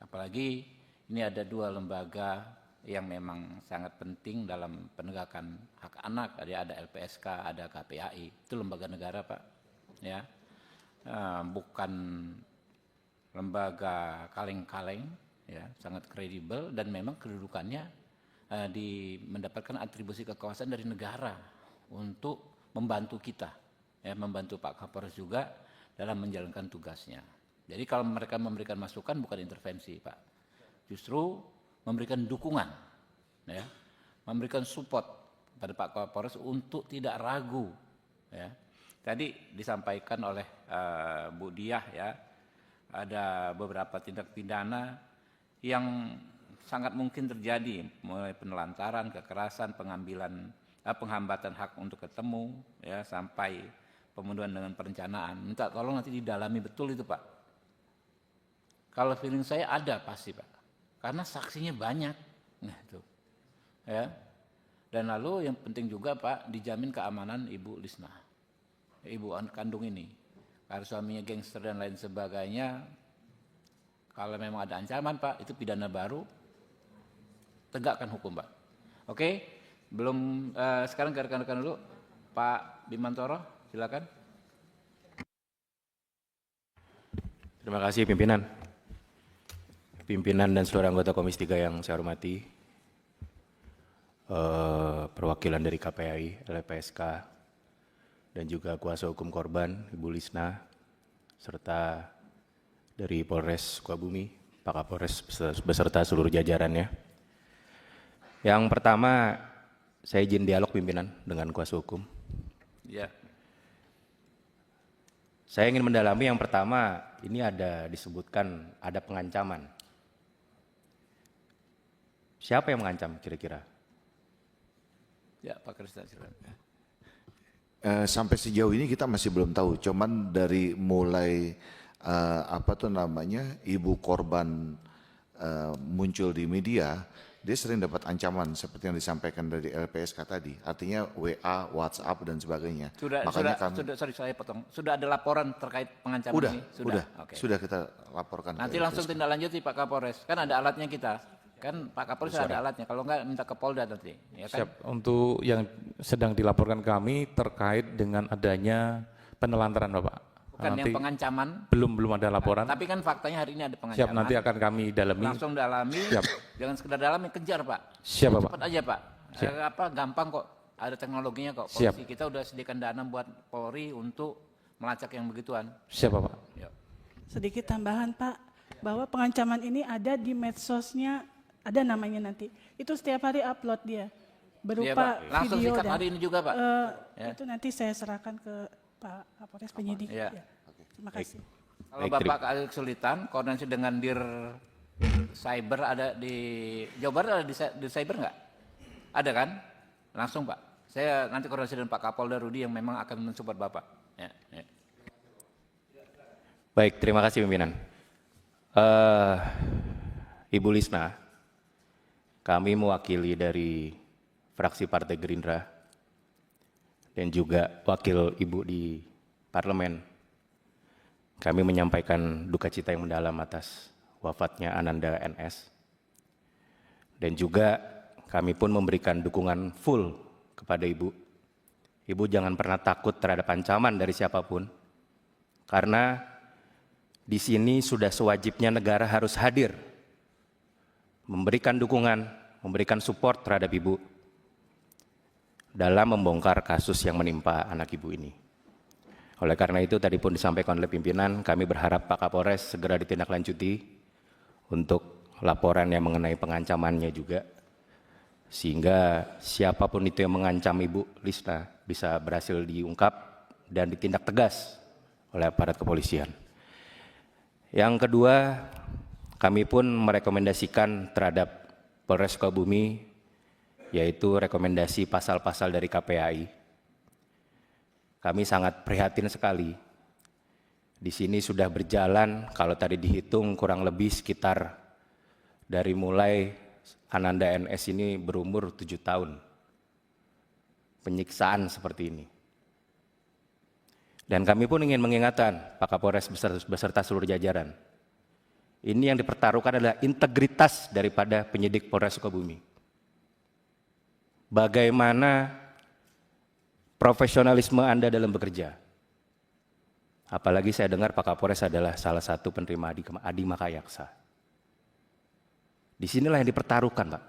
Apalagi ini ada dua lembaga yang memang sangat penting dalam penegakan hak anak, ada LPSK, ada KPAI, itu lembaga negara Pak, ya, bukan lembaga kaleng-kaleng, ya, sangat kredibel dan memang kedudukannya mendapatkan atribusi kekuasaan dari negara untuk membantu kita, ya, membantu Pak Kapolres juga dalam menjalankan tugasnya. Jadi kalau mereka memberikan masukan bukan intervensi Pak, justru memberikan dukungan, ya, memberikan support pada Pak Kapolres untuk tidak ragu, ya. Tadi disampaikan oleh Bu Diah ya, ada beberapa tindak pidana yang sangat mungkin terjadi, mulai penelantaran, kekerasan, penghambatan hak untuk ketemu, ya, sampai pembunuhan dengan perencanaan. Minta tolong nanti didalami betul itu Pak. Kalau feeling saya ada pasti Pak. Karena saksinya banyak, nah itu, ya. Dan lalu yang penting juga Pak, dijamin keamanan Ibu Lisna, ibu kandung ini. Karena suaminya gangster dan lain sebagainya, kalau memang ada ancaman Pak, itu pidana baru, tegakkan hukum Pak. Oke, belum sekarang ke rekan-rekan dulu, Pak Bimantoro, silakan. Terima kasih pimpinan dan seluruh anggota Komisi 3 yang saya hormati, perwakilan dari KPAI, LPSK, dan juga kuasa hukum korban Ibu Lisna, serta dari Polres Sukabumi, Pak Kapolres beserta seluruh jajarannya. Yang pertama, saya izin dialog pimpinan dengan kuasa hukum. Ya. Saya ingin mendalami yang pertama, ini ada disebutkan ada pengancaman. Siapa yang mengancam kira-kira? Ya, Pak Krisna silakan. Sampai sejauh ini kita masih belum tahu, cuman dari mulai ibu korban muncul di media, dia sering dapat ancaman seperti yang disampaikan dari LPSK tadi, artinya WA, WhatsApp dan sebagainya. Sudah ada laporan terkait pengancaman ini? Sudah kita laporkan. Nanti langsung tindak lanjuti Pak Kapolres, kan ada alatnya kita. Kan Pak Kapolres ada alatnya, kalau enggak minta ke Polda nanti. Ya kan? Siap, untuk yang sedang dilaporkan kami terkait dengan adanya penelantaran Bapak. Bukan nanti, yang pengancaman. Belum ada laporan. Tapi kan faktanya hari ini ada pengancaman. Siap, nanti akan kami dalami. Langsung dalami, siap. Jangan sekedar dalami, kejar Pak. Siap Bapak. Cepat aja Pak. Gampang kok, ada teknologinya kok. Siap. Polisi kita udah sediakan dana buat Polri untuk melacak yang begituan. Siap Bapak. Yuk. Sedikit tambahan Pak, bahwa pengancaman ini ada di medsosnya, ada namanya nanti. Itu setiap hari upload dia, berupa langsung video sikat hari ini juga Pak. Itu nanti saya serahkan ke Pak Kapolres penyidik. Ya. Terima kasih. Kalau Bapak ada kesulitan, koordinasi dengan Dir Cyber ada di Jawa Barat, ada di Cyber nggak? Ada kan? Langsung Pak. Saya nanti koordinasi dengan Pak Kapolda Rudi yang memang akan mensupport Bapak. Ya. Baik, terima kasih pimpinan. Ibu Lisna, kami mewakili dari fraksi Partai Gerindra dan juga wakil Ibu di Parlemen, kami menyampaikan duka cita yang mendalam atas wafatnya Ananda NS. Dan juga kami pun memberikan dukungan full kepada Ibu. Ibu jangan pernah takut terhadap ancaman dari siapapun, karena di sini sudah sewajibnya negara harus hadir, memberikan dukungan, memberikan support terhadap Ibu dalam membongkar kasus yang menimpa anak Ibu ini. Oleh karena itu tadi pun disampaikan oleh pimpinan, kami berharap Pak Kapolres segera ditindaklanjuti untuk laporan yang mengenai pengancamannya juga, sehingga siapapun itu yang mengancam Ibu Lisna bisa berhasil diungkap dan ditindak tegas oleh aparat kepolisian. Yang kedua, kami pun merekomendasikan terhadap Polres Sukabumi, yaitu rekomendasi pasal-pasal dari KPAI. Kami sangat prihatin sekali. Di sini sudah berjalan, kalau tadi dihitung kurang lebih sekitar dari mulai Ananda NS ini berumur 7 tahun. Penyiksaan seperti ini. Dan kami pun ingin mengingatkan Pak Kapolres beserta seluruh jajaran. Ini yang dipertaruhkan adalah integritas daripada penyidik Polres Sukabumi. Bagaimana profesionalisme Anda dalam bekerja. Apalagi saya dengar Pak Kapolres adalah salah satu penerima Adi Makayaksa. Disinilah yang dipertaruhkan, Pak.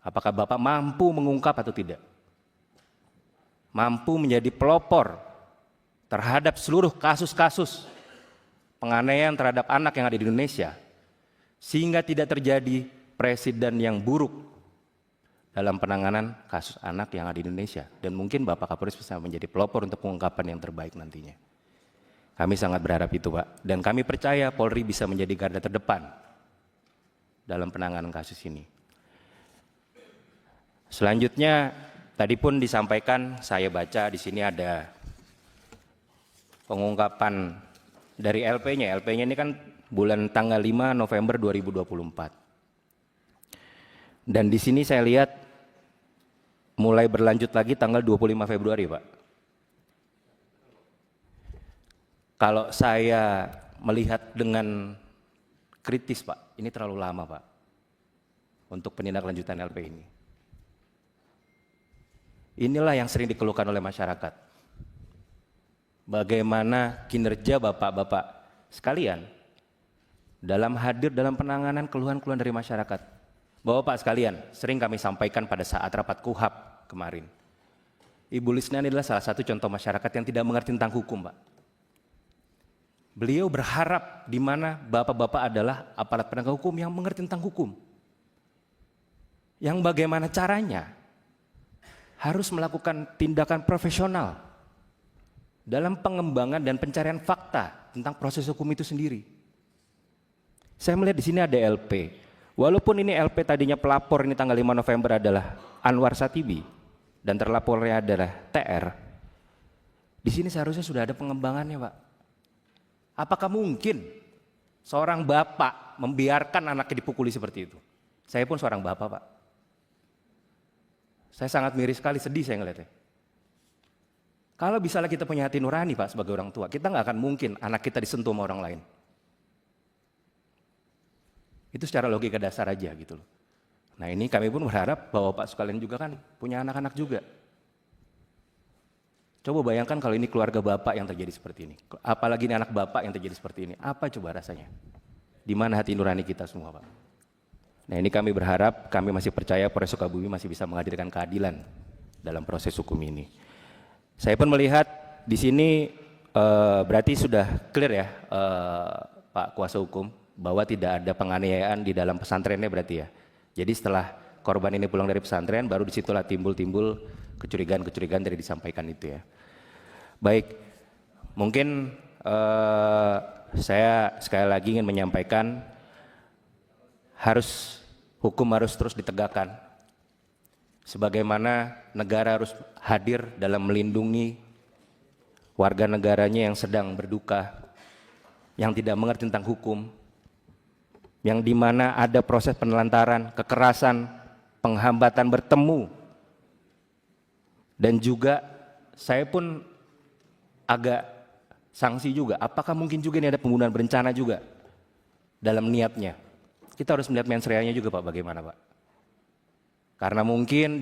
Apakah Bapak mampu mengungkap atau tidak? Mampu menjadi pelopor terhadap seluruh kasus-kasus penganiayaan terhadap anak yang ada di Indonesia, sehingga tidak terjadi presiden yang buruk dalam penanganan kasus anak yang ada di Indonesia. Dan mungkin Bapak Kapolres bisa menjadi pelopor untuk pengungkapan yang terbaik nantinya. Kami sangat berharap itu, Pak. Dan kami percaya Polri bisa menjadi garda terdepan dalam penanganan kasus ini. Selanjutnya, tadi pun disampaikan, saya baca di sini ada pengungkapan dari LP-nya. LP-nya ini kan bulan tanggal 5 November 2024. Dan di sini saya lihat mulai berlanjut lagi tanggal 25 Februari, Pak. Kalau saya melihat dengan kritis, Pak, ini terlalu lama, Pak, untuk penindaklanjutan LP ini. Inilah yang sering dikeluhkan oleh masyarakat. Bagaimana kinerja Bapak-Bapak sekalian dalam hadir dalam penanganan keluhan-keluhan dari masyarakat. Bapak sekalian, sering kami sampaikan pada saat rapat KUHAP kemarin. Ibu Lisna adalah salah satu contoh masyarakat yang tidak mengerti tentang hukum, Pak. Beliau berharap di mana bapak-bapak adalah aparat penegak hukum yang mengerti tentang hukum. Yang bagaimana caranya harus melakukan tindakan profesional dalam pengembangan dan pencarian fakta tentang proses hukum itu sendiri. Saya melihat di sini ada LP. Walaupun ini LP tadinya pelapor ini tanggal 5 November adalah Anwar Satibi dan terlapornya adalah TR. Di sini seharusnya sudah ada pengembangannya, Pak. Apakah mungkin seorang bapak membiarkan anaknya dipukuli seperti itu? Saya pun seorang bapak, Pak. Saya sangat miris sekali, sedih saya ngeliatnya. Kalau misalnya kita punya hati nurani, Pak, sebagai orang tua, kita nggak akan mungkin anak kita disentuh sama orang lain. Itu secara logika dasar aja gitu loh. Nah ini kami pun berharap bahwa Pak sekalian juga kan punya anak-anak juga. Coba bayangkan kalau ini keluarga Bapak yang terjadi seperti ini. Apalagi ini anak Bapak yang terjadi seperti ini. Apa coba rasanya? Di mana hati nurani kita semua, Pak? Nah ini kami berharap, kami masih percaya Polres Sukabumi masih bisa menghadirkan keadilan dalam proses hukum ini. Saya pun melihat di sini berarti sudah clear ya Pak Kuasa Hukum, bahwa tidak ada penganiayaan di dalam pesantrennya berarti ya. Jadi setelah korban ini pulang dari pesantren, baru disitulah timbul-timbul kecurigaan-kecurigaan dari disampaikan itu ya. Baik, mungkin saya sekali lagi ingin menyampaikan hukum harus terus ditegakkan. Sebagaimana negara harus hadir dalam melindungi warga negaranya yang sedang berduka, yang tidak mengerti tentang hukum, yang dimana ada proses penelantaran, kekerasan, penghambatan bertemu, dan juga saya pun agak sanksi juga. Apakah mungkin juga ini ada pembunuhan berencana juga dalam niatnya? Kita harus melihat mens reanya juga Pak, bagaimana Pak? Karena mungkin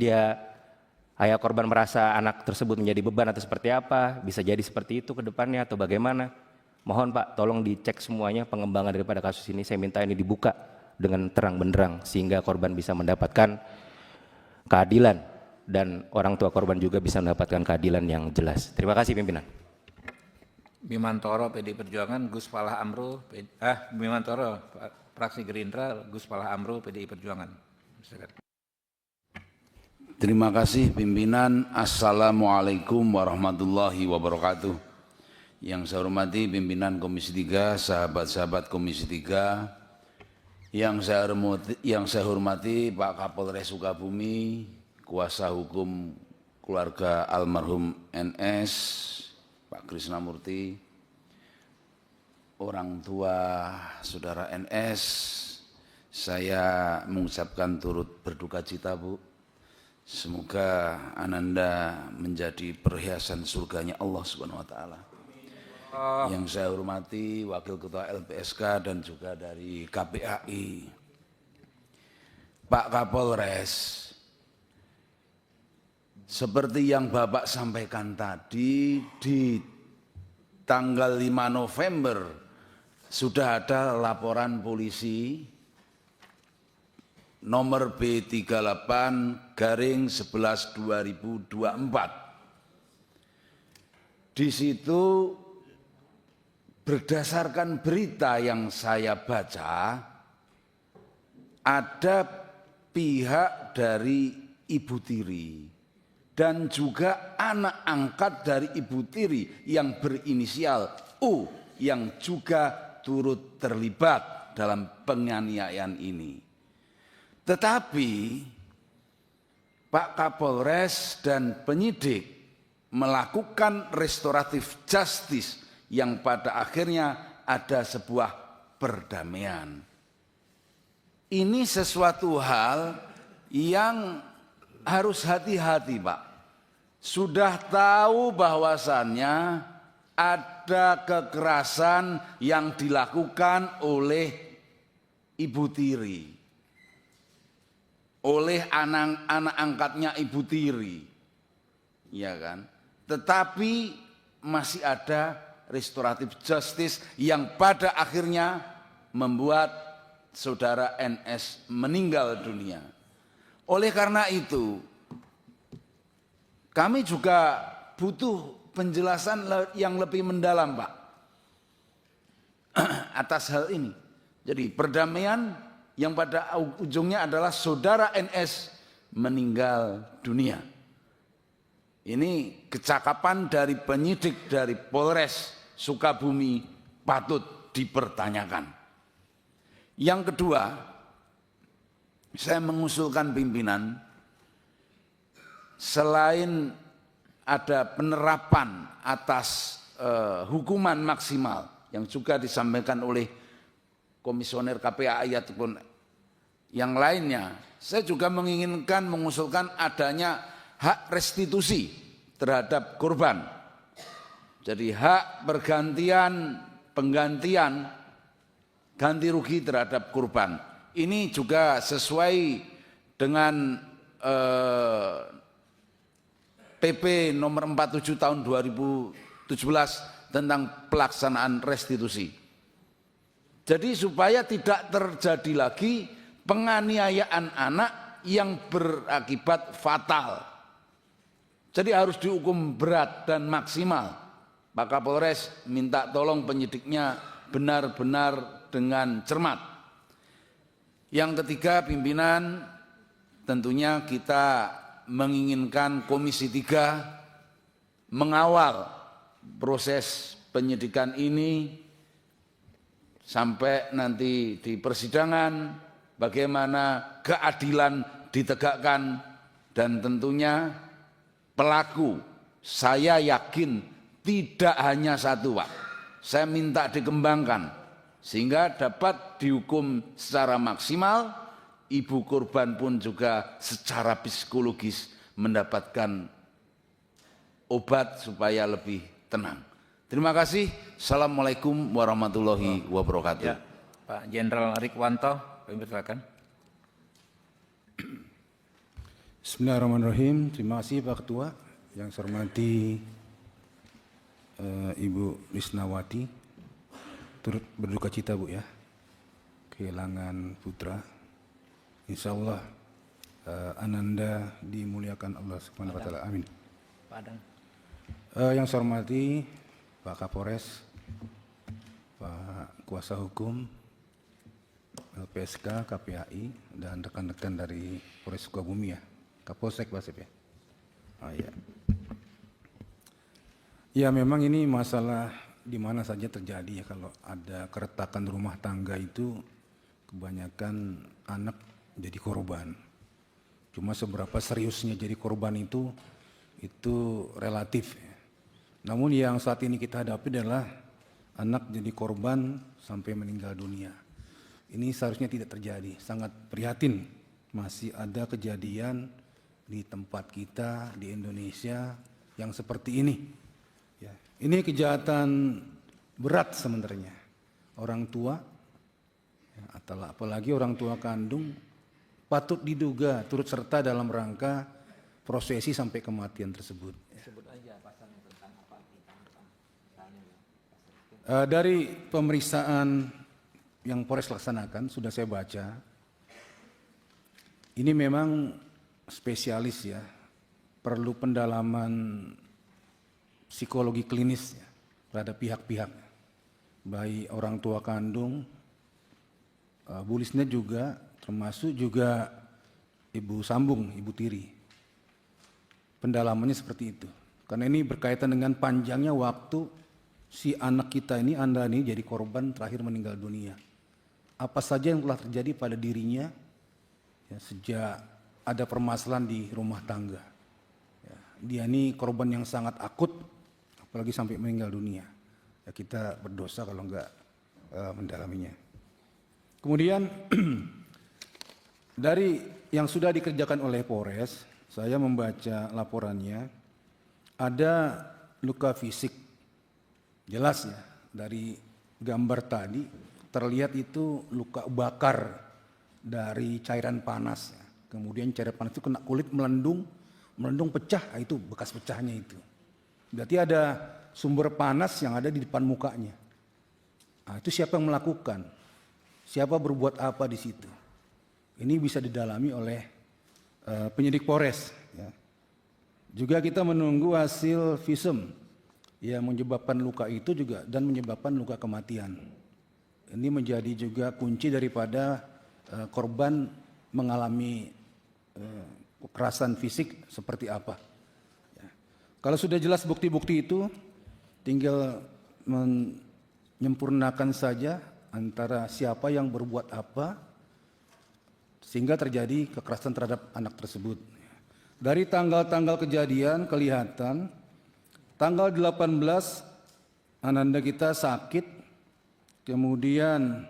ayah korban merasa anak tersebut menjadi beban atau seperti apa, bisa jadi seperti itu ke depannya atau bagaimana. Mohon Pak, tolong dicek semuanya pengembangan daripada kasus ini. Saya minta ini dibuka dengan terang benderang sehingga korban bisa mendapatkan keadilan dan orang tua korban juga bisa mendapatkan keadilan yang jelas. Terima kasih pimpinan. Bimantoro PDI Perjuangan, Gus Falah Amru, Bimantoro fraksi Gerindra, Gus Falah Amru PDI Perjuangan. Silakan. Terima kasih pimpinan. Assalamualaikum warahmatullahi wabarakatuh. Yang saya hormati pimpinan Komisi 3, sahabat-sahabat Komisi 3, yang saya hormati Pak Kapolres Sukabumi, kuasa hukum keluarga almarhum NS, Pak Krisnamurti, orang tua saudara NS, saya mengucapkan turut berduka cita Bu. Semoga Ananda menjadi perhiasan surganya Allah Subhanahu wa taala. Yang saya hormati Wakil Ketua LPSK dan juga dari KPAI. Pak Kapolres, seperti yang Bapak sampaikan tadi, di tanggal 5 November sudah ada laporan polisi nomor B38/11/2024. Di situ berdasarkan berita yang saya baca, ada pihak dari Ibu Tiri dan juga anak angkat dari Ibu Tiri yang berinisial U yang juga turut terlibat dalam penganiayaan ini. Tetapi Pak Kapolres dan penyidik melakukan restoratif justice yang pada akhirnya ada sebuah perdamaian. Ini sesuatu hal yang harus hati-hati Pak. Sudah tahu bahwasannya ada kekerasan yang dilakukan oleh Ibu Tiri, oleh anak angkatnya Ibu Tiri, ya kan? Tetapi masih ada restoratif justice yang pada akhirnya membuat saudara NS meninggal dunia. Oleh karena itu, kami juga butuh penjelasan yang lebih mendalam Pak atas hal ini. Jadi perdamaian yang pada ujungnya adalah saudara NS meninggal dunia. Ini kecakapan dari penyidik dari Polres Sukabumi patut dipertanyakan. Yang kedua, saya mengusulkan pimpinan, selain ada penerapan atas hukuman maksimal yang juga disampaikan oleh Komisioner KPAI ataupun yang lainnya, saya juga mengusulkan adanya hak restitusi terhadap korban. Jadi hak penggantian ganti rugi terhadap korban. Ini juga sesuai dengan PP nomor 47 tahun 2017 tentang pelaksanaan restitusi. Jadi supaya tidak terjadi lagi penganiayaan anak yang berakibat fatal. Jadi harus dihukum berat dan maksimal. Pak Kapolres minta tolong penyidiknya benar-benar dengan cermat. Yang ketiga pimpinan, tentunya kita menginginkan Komisi 3 mengawal proses penyidikan ini sampai nanti di persidangan bagaimana keadilan ditegakkan, dan tentunya pelaku saya yakin tidak hanya satu Pak. Saya minta dikembangkan sehingga dapat dihukum secara maksimal, ibu korban pun juga secara psikologis mendapatkan obat supaya lebih tenang. Terima kasih. Assalamualaikum warahmatullahi wabarakatuh. Ya, Pak Jenderal Rikwanto, kami persilakan. Bismillahirrahmanirrahim. Terima kasih Pak Ketua. Yang saya hormati Ibu Risnawati, turut berduka cita Bu ya, kehilangan putra. Insya Allah Ananda dimuliakan Allah Subhanahu Wa Taala. Amin. Padang. Yang saya hormati Pak Kapolres, Pak Kuasa Hukum, LPSK, KPAI, dan rekan-rekan dari Polres Sukabumi ya, Kapolsek Basep ya. Oh, ya. Ya memang ini masalah di mana saja terjadi ya, kalau ada keretakan rumah tangga itu kebanyakan anak jadi korban. Cuma seberapa seriusnya jadi korban itu relatif ya. Namun yang saat ini kita hadapi adalah anak jadi korban sampai meninggal dunia. Ini seharusnya tidak terjadi, sangat prihatin masih ada kejadian di tempat kita di Indonesia yang seperti ini. Ya, ini kejahatan berat sebenarnya. Orang tua, ya, atau apalagi orang tua kandung, patut diduga turut serta dalam rangka prosesi sampai kematian tersebut. Sebut aja pasalnya tentang apa. Dari pemeriksaan yang Polres laksanakan, sudah saya baca, ini memang spesialis ya, perlu pendalaman psikologi klinis ya, terhadap pihak-pihak, baik orang tua kandung, Bu Lisna juga, termasuk juga Ibu Sambung, Ibu Tiri. Pendalamannya seperti itu, karena ini berkaitan dengan panjangnya waktu si anak kita ini, Anda ini jadi korban terakhir meninggal dunia. Apa saja yang telah terjadi pada dirinya ya, sejak ada permasalahan di rumah tangga. Ya, dia ini korban yang sangat akut, apalagi sampai meninggal dunia. Ya, kita berdosa kalau enggak mendalaminya. Kemudian dari yang sudah dikerjakan oleh Polres, saya membaca laporannya, ada luka fisik. Jelas ya, dari gambar tadi terlihat itu luka bakar dari cairan panas. Kemudian cairan panas itu kena kulit, melendung pecah, itu bekas pecahnya itu. Berarti ada sumber panas yang ada di depan mukanya. Nah, itu siapa yang melakukan? Siapa berbuat apa di situ? Ini bisa didalami oleh penyidik Polres. Ya. Juga kita menunggu hasil visum yang menyebabkan luka itu juga dan menyebabkan luka kematian. Ini menjadi juga kunci daripada korban mengalami kekerasan fisik seperti apa. Ya. Kalau sudah jelas bukti-bukti itu, tinggal menyempurnakan saja antara siapa yang berbuat apa sehingga terjadi kekerasan terhadap anak tersebut. Dari tanggal-tanggal kejadian kelihatan tanggal 18 Ananda kita sakit, kemudian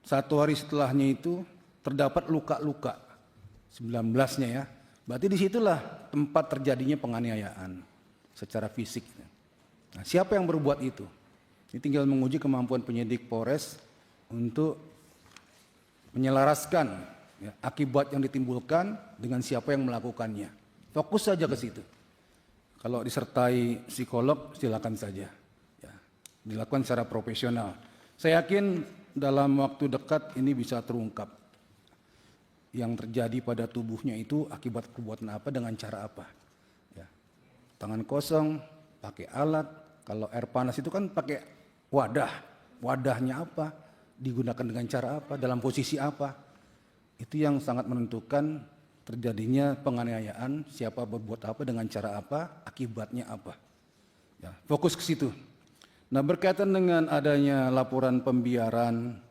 1 hari setelahnya itu terdapat luka-luka 19-nya ya. Berarti disitulah tempat terjadinya penganiayaan secara fisik. Nah, siapa yang berbuat itu? Ini tinggal menguji kemampuan penyidik Polres untuk menyelaraskan ya, akibat yang ditimbulkan dengan siapa yang melakukannya. Fokus saja ke situ. Kalau disertai psikolog silakan saja. Ya, dilakukan secara profesional. Saya yakin dalam waktu dekat ini bisa terungkap. Yang terjadi pada tubuhnya itu akibat perbuatan apa, dengan cara apa. Ya. Tangan kosong, pakai alat. Kalau air panas itu kan pakai wadah. Wadahnya apa, digunakan dengan cara apa, dalam posisi apa. Itu yang sangat menentukan terjadinya penganiayaan, siapa berbuat apa, dengan cara apa, akibatnya apa. Ya, fokus ke situ. Nah, berkaitan dengan adanya laporan pembiaran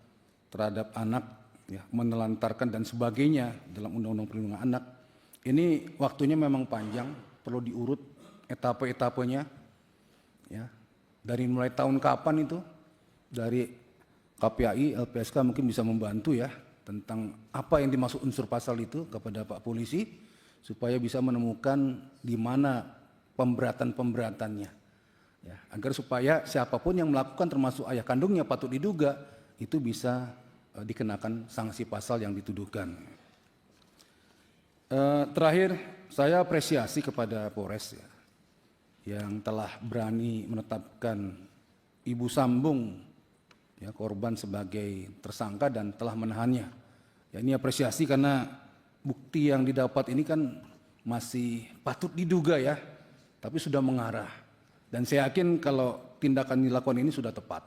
terhadap anak, ya, menelantarkan dan sebagainya dalam Undang-Undang Perlindungan Anak, ini waktunya memang panjang, perlu diurut etape-etapenya. Ya, dari mulai tahun kapan itu, dari KPAI, LPSK mungkin bisa membantu ya, tentang apa yang dimaksud unsur pasal itu kepada Pak Polisi, supaya bisa menemukan di mana pemberatan-pemberatannya. Ya, agar supaya siapapun yang melakukan termasuk ayah kandungnya patut diduga itu bisa dikenakan sanksi pasal yang dituduhkan. Terakhir, saya apresiasi kepada Polres ya, yang telah berani menetapkan Ibu Sambung ya, korban sebagai tersangka dan telah menahannya. Ya, ini apresiasi karena bukti yang didapat ini kan masih patut diduga ya, tapi sudah mengarah. Dan saya yakin kalau tindakan dilakukan ini sudah tepat.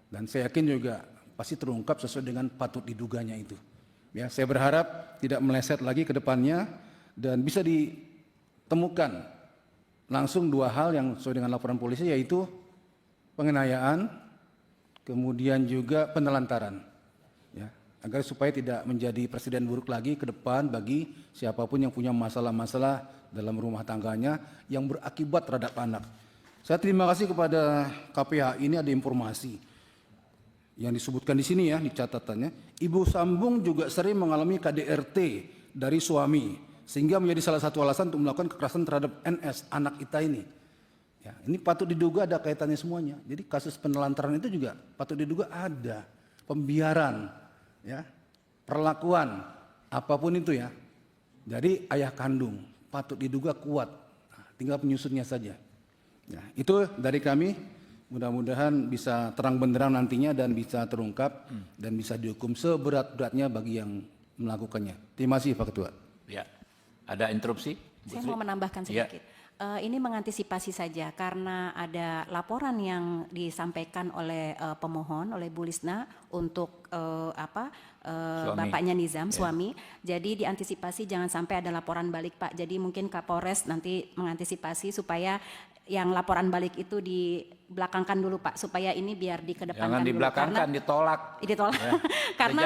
Dan saya yakin juga pasti terungkap sesuai dengan patut diduganya itu. Ya, saya berharap tidak meleset lagi ke depannya dan bisa ditemukan langsung dua hal yang sesuai dengan laporan polisi, yaitu penganiayaan, kemudian juga penelantaran. Ya, agar supaya tidak menjadi presiden buruk lagi ke depan bagi siapapun yang punya masalah-masalah dalam rumah tangganya yang berakibat terhadap anak. Saya terima kasih kepada KPH, ini ada informasi yang disebutkan di sini ya, di catatannya. Ibu Sambung juga sering mengalami KDRT dari suami, sehingga menjadi salah satu alasan untuk melakukan kekerasan terhadap NS, anak kita ini. Ya, ini patut diduga ada kaitannya semuanya. Jadi kasus penelantaran itu juga patut diduga ada pembiaran, ya, perlakuan, apapun itu ya. Jadi ayah kandung patut diduga kuat, nah, tinggal penyusutnya saja. Ya, itu dari kami, mudah-mudahan bisa terang benderang nantinya dan bisa terungkap dan bisa dihukum seberat-beratnya bagi yang melakukannya. Terima kasih Pak Ketua. Ya, ada interupsi? Saya mau menambahkan sedikit. Ini mengantisipasi saja karena ada laporan yang disampaikan oleh pemohon, oleh Bu Lisna untuk bapaknya Nizam, suami. Jadi diantisipasi jangan sampai ada laporan balik Pak. Jadi mungkin Kapolres nanti mengantisipasi supaya yang laporan balik itu dibelakangkan dulu Pak, supaya ini biar dikedepankan Jangan dulu. dibelakangkan, ditolak. Ditolak. Ya, Karena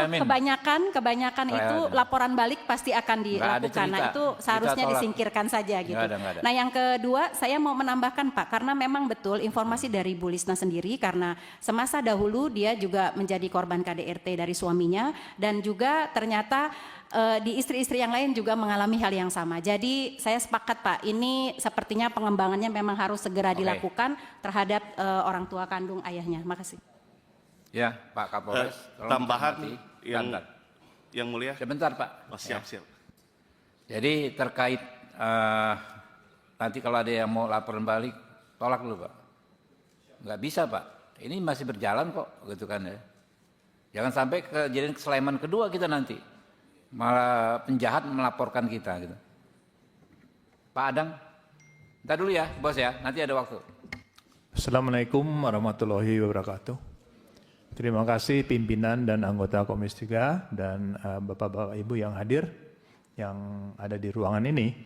kebanyakan itu laporan balik pasti akan dilakukan. Nah itu seharusnya disingkirkan saja gitu. Nggak ada. Nah yang kedua saya mau menambahkan Pak, karena memang betul informasi dari Bu Lisna sendiri, karena semasa dahulu dia juga menjadi korban KDRT dari suaminya, dan juga ternyata di istri-istri yang lain juga mengalami hal yang sama. Jadi saya sepakat Pak, ini sepertinya pengembangannya memang harus segera dilakukan terhadap orang tua kandung ayahnya. Makasih. Ya, Pak Kapolres. Tambahan yang mulia. Sebentar Pak. Oh, siap. Jadi terkait nanti kalau ada yang mau laporan balik, tolak dulu Pak. Nggak bisa Pak. Ini masih berjalan kok, gitu kan ya. Jangan sampai kejadian keseleman kedua kita nanti. Malah penjahat melaporkan kita gitu. Pak Adang, ntar dulu ya bos ya, nanti ada waktu. Assalamualaikum warahmatullahi wabarakatuh. Terima kasih pimpinan dan anggota Komisi 3 dan Bapak-Bapak Ibu yang hadir, yang ada di ruangan ini.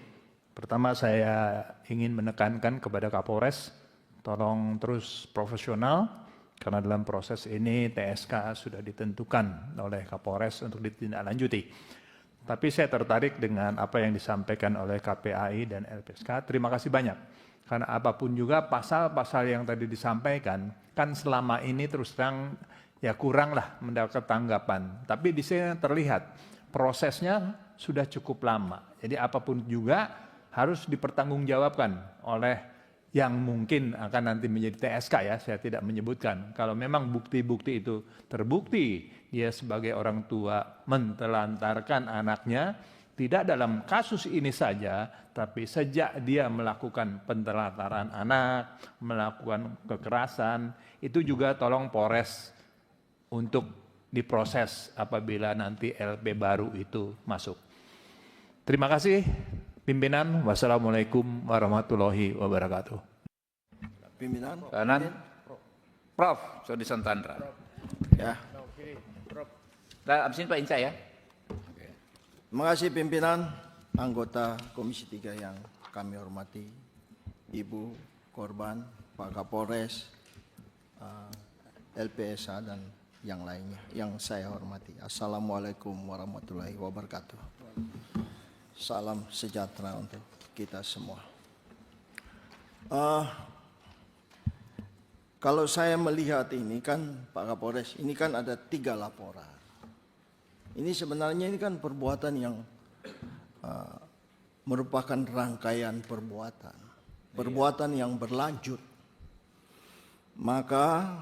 Pertama saya ingin menekankan kepada Kapolres, tolong terus profesional, karena dalam proses ini TSK sudah ditentukan oleh Kapolres untuk ditindaklanjuti. Tapi saya tertarik dengan apa yang disampaikan oleh KPAI dan LPSK. Terima kasih banyak. Karena apapun juga pasal-pasal yang tadi disampaikan, kan selama ini terus terang ya kuranglah mendapat tanggapan. Tapi di sini terlihat prosesnya sudah cukup lama. Jadi apapun juga harus dipertanggungjawabkan oleh yang mungkin akan nanti menjadi TSK ya, saya tidak menyebutkan. Kalau memang bukti-bukti itu terbukti, dia sebagai orang tua mentelantarkan anaknya, tidak dalam kasus ini saja, tapi sejak dia melakukan pentelantaran anak, melakukan kekerasan, itu juga tolong Polres untuk diproses apabila nanti LP baru itu masuk. Terima kasih. Pimpinan, wassalamualaikum warahmatullahi wabarakatuh. Pimpinan. Kanan. Prof. Sodi Santandra. Ya. Nah, abis ini Pak Inca ya. Terima kasih pimpinan, anggota Komisi 3 yang kami hormati, Ibu korban, Pak Kapolres, LPSA dan yang lainnya yang saya hormati. Assalamualaikum warahmatullahi wabarakatuh. Salam sejahtera untuk kita semua. Kalau saya melihat ini kan Pak Kapolres, ini kan ada 3 laporan. Ini sebenarnya ini kan perbuatan yang merupakan rangkaian perbuatan. perbuatan yang berlanjut, maka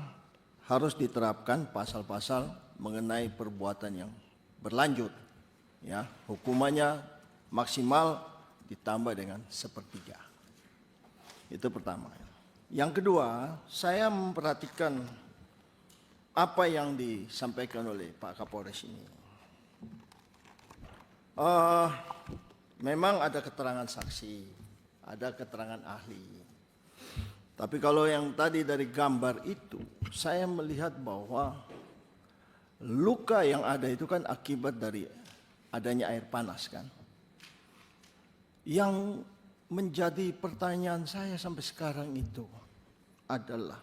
harus diterapkan pasal-pasal mengenai perbuatan yang berlanjut. Ya, hukumannya maksimal ditambah dengan 1/3. Itu pertama. Yang kedua, saya memperhatikan apa yang disampaikan oleh Pak Kapolres ini. Memang ada keterangan saksi, ada keterangan ahli. Tapi kalau yang tadi dari gambar itu, saya melihat bahwa luka yang ada itu kan akibat dari adanya air panas kan. Yang menjadi pertanyaan saya sampai sekarang itu adalah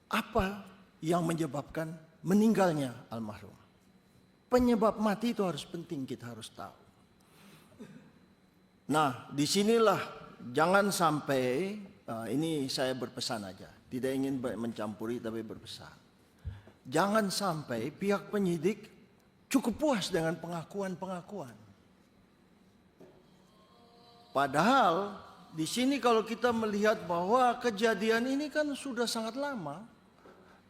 apa yang menyebabkan meninggalnya almarhum. Penyebab mati itu harus penting, kita harus tahu. Nah, disinilah jangan sampai, ini saya berpesan aja, tidak ingin mencampuri tapi berpesan. Jangan sampai pihak penyidik cukup puas dengan pengakuan-pengakuan. Padahal di sini kalau kita melihat bahwa kejadian ini kan sudah sangat lama.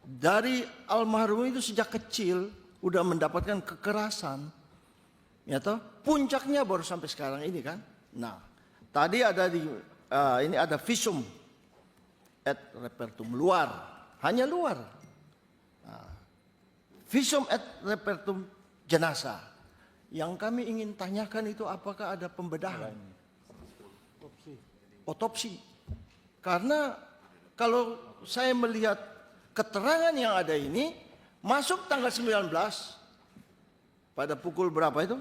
Dari almarhum itu sejak kecil udah mendapatkan kekerasan. Ya toh? Puncaknya baru sampai sekarang ini kan. Nah, tadi ada di ini ada visum et repertum luar, hanya luar. Nah, visum et repertum jenazah. Yang kami ingin tanyakan itu apakah ada pembedahan? Otopsi. Karena kalau saya melihat keterangan yang ada ini masuk tanggal 19 pada pukul berapa itu?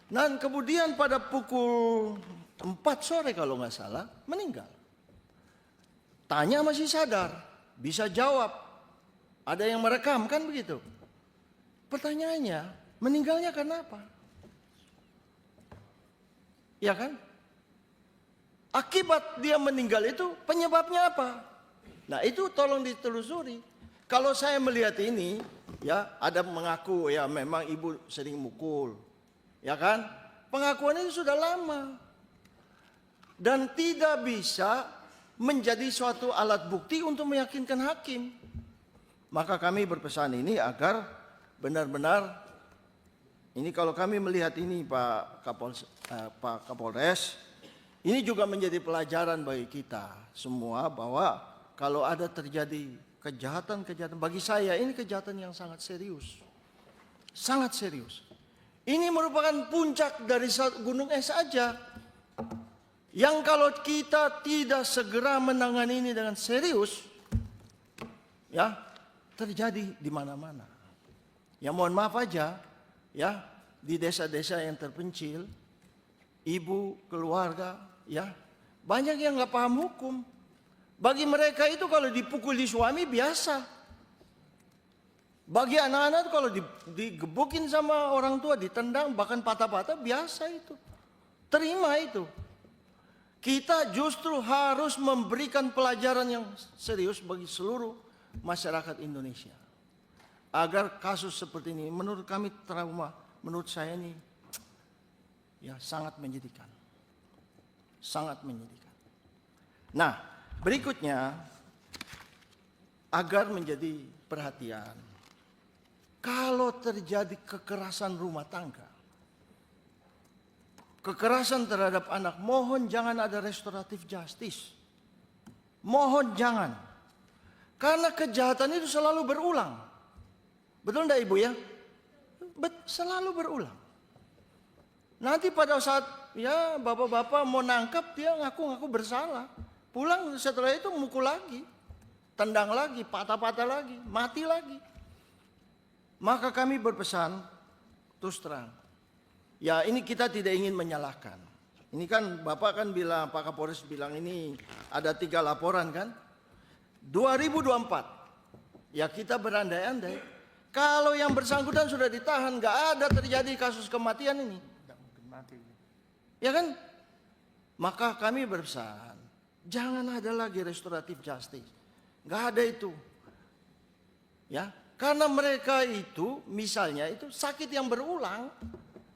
Dan kemudian pada pukul 4 sore kalau nggak salah meninggal. Tanya masih sadar, bisa jawab. Ada yang merekam kan begitu. Pertanyaannya, meninggalnya karena apa? Ya kan? Akibat dia meninggal itu penyebabnya apa? Nah itu tolong ditelusuri. Kalau saya melihat ini, ya ada mengaku ya memang ibu sering mukul. Ya kan? Pengakuan itu sudah lama. Dan tidak bisa menjadi suatu alat bukti untuk meyakinkan hakim. Maka kami berpesan ini agar benar-benar, ini kalau kami melihat ini Pak Kapolres, ini juga menjadi pelajaran bagi kita semua bahwa kalau ada terjadi kejahatan-kejahatan, bagi saya ini kejahatan yang sangat serius. Sangat serius. Ini merupakan puncak dari gunung es saja. Yang kalau kita tidak segera menangani ini dengan serius, ya terjadi di mana-mana. Ya mohon maaf aja, ya di desa-desa yang terpencil, ibu, keluarga, ya banyak yang nggak paham hukum. Bagi mereka itu kalau dipukuli suami biasa. Bagi anak-anak kalau digebukin sama orang tua, ditendang, bahkan patah-patah biasa itu. Terima itu. Kita justru harus memberikan pelajaran yang serius bagi seluruh masyarakat Indonesia. Agar kasus seperti ini, menurut kami trauma, menurut saya ini ya sangat menyedihkan. Sangat menyedihkan. Nah, berikutnya agar menjadi perhatian. Kalau terjadi kekerasan rumah tangga, kekerasan terhadap anak, mohon jangan ada restoratif justice. Mohon jangan. Karena kejahatan itu selalu berulang. Betul enggak Ibu ya? Selalu berulang. Nanti pada saat ya bapak-bapak mau nangkap, dia ngaku-ngaku bersalah. Pulang setelah itu mukul lagi. Tendang lagi, patah-patah lagi, mati lagi. Maka kami berpesan, terus terang. Ya ini kita tidak ingin menyalahkan. Ini kan Bapak kan bilang, Pak Kapolres bilang ini ada 3 laporan kan. 2024, ya kita berandai-andai. Kalau yang bersangkutan sudah ditahan, nggak ada terjadi kasus kematian ini. Ya kan? Maka kami berpesan, jangan ada lagi restoratif justice. Nggak ada itu. Ya, karena mereka itu misalnya itu sakit yang berulang.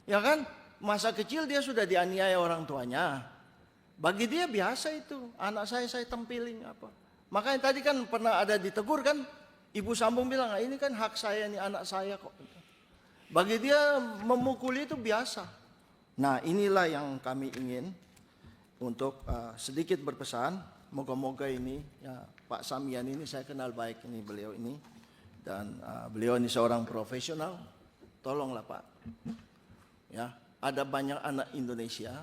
Ya kan? Masa kecil dia sudah dianiaya orang tuanya. Bagi dia biasa itu, anak saya tempelin apa. Makanya tadi kan pernah ada ditegur kan, Ibu Sambung bilang, ini kan hak saya nih, anak saya kok. Bagi dia memukuli itu biasa. Nah inilah yang kami ingin untuk sedikit berpesan. Moga-moga ini ya, Pak Samian ini saya kenal baik ini beliau ini. Dan beliau ini seorang profesional. Tolonglah Pak. Ya, ada banyak anak Indonesia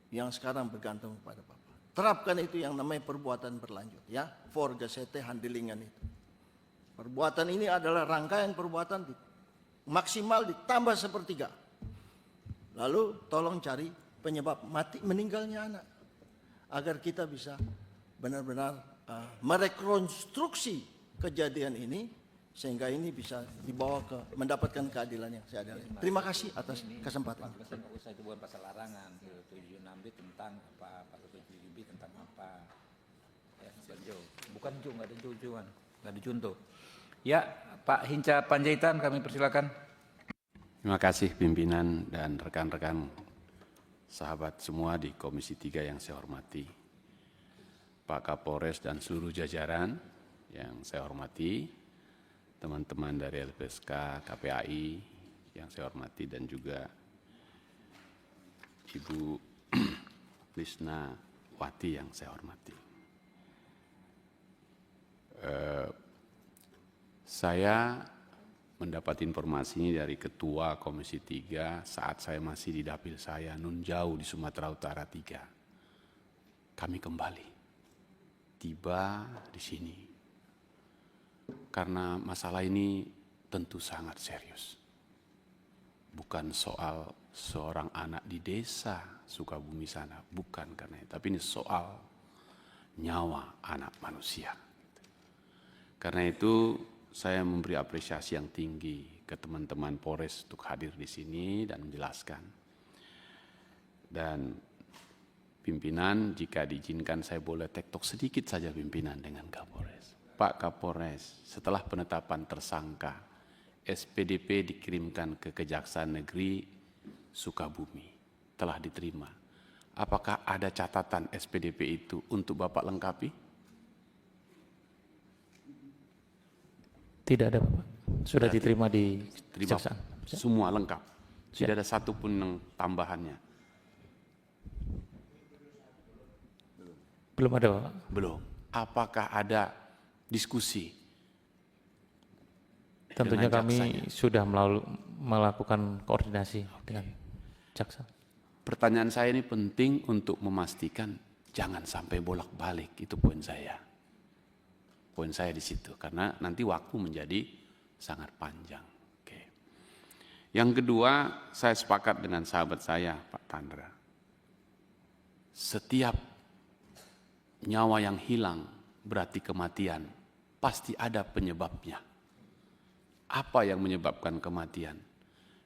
yang sekarang bergantung kepada Bapak. Terapkan itu yang namanya perbuatan berlanjut ya. Forgesete handelingan itu. Perbuatan ini adalah rangkaian perbuatan maksimal ditambah sepertiga. Lalu tolong cari penyebab mati meninggalnya anak. Agar kita bisa benar-benar merekonstruksi kejadian ini. Sehingga ini bisa dibawa ke mendapatkan keadilan yang seadil. Terima kasih atas kesempatan. Itu bukan pasal larangan. 76B tentang apa, pasal 77B tentang apa. Ya, bukan Jo, nggak ada Jo-Joan, nggak ada junto. Ya, Pak Hinca Panjaitan kami persilakan. Terima kasih pimpinan dan rekan-rekan sahabat semua di Komisi 3 yang saya hormati. Pak Kapolres dan seluruh jajaran yang saya hormati, teman-teman dari LPSK, KPAI yang saya hormati, dan juga Ibu Lisna Wati yang saya hormati. Saya mendapat informasi ini dari Ketua Komisi 3 saat saya masih di dapil saya nun jauh di Sumatera Utara 3. Kami kembali tiba di sini karena masalah ini tentu sangat serius. Bukan soal seorang anak di desa Sukabumi sana, bukan karena itu, tapi ini soal nyawa anak manusia. Karena itu saya memberi apresiasi yang tinggi ke teman-teman Polres untuk hadir di sini dan menjelaskan. Dan pimpinan, jika diizinkan saya boleh tektok sedikit saja pimpinan dengan Kapolres. Pak Kapolres, setelah penetapan tersangka, SPDP dikirimkan ke Kejaksaan Negeri Sukabumi, telah diterima. Apakah ada catatan SPDP itu untuk Bapak lengkapi? Tidak ada Bapak, sudah diterima di Kejaksaan. Semua lengkap, tidak ada satupun yang tambahannya. Belum ada Bapak? Belum. Apakah ada diskusi? Tentunya kami sudah melakukan koordinasi dengan jaksa. Pertanyaan saya ini penting untuk memastikan jangan sampai bolak-balik, itu poin saya. Poin saya di situ, karena nanti waktu menjadi sangat panjang. Oke. Yang kedua, saya sepakat dengan sahabat saya, Pak Tandra. Setiap nyawa yang hilang berarti kematian, pasti ada penyebabnya. Apa yang menyebabkan kematian?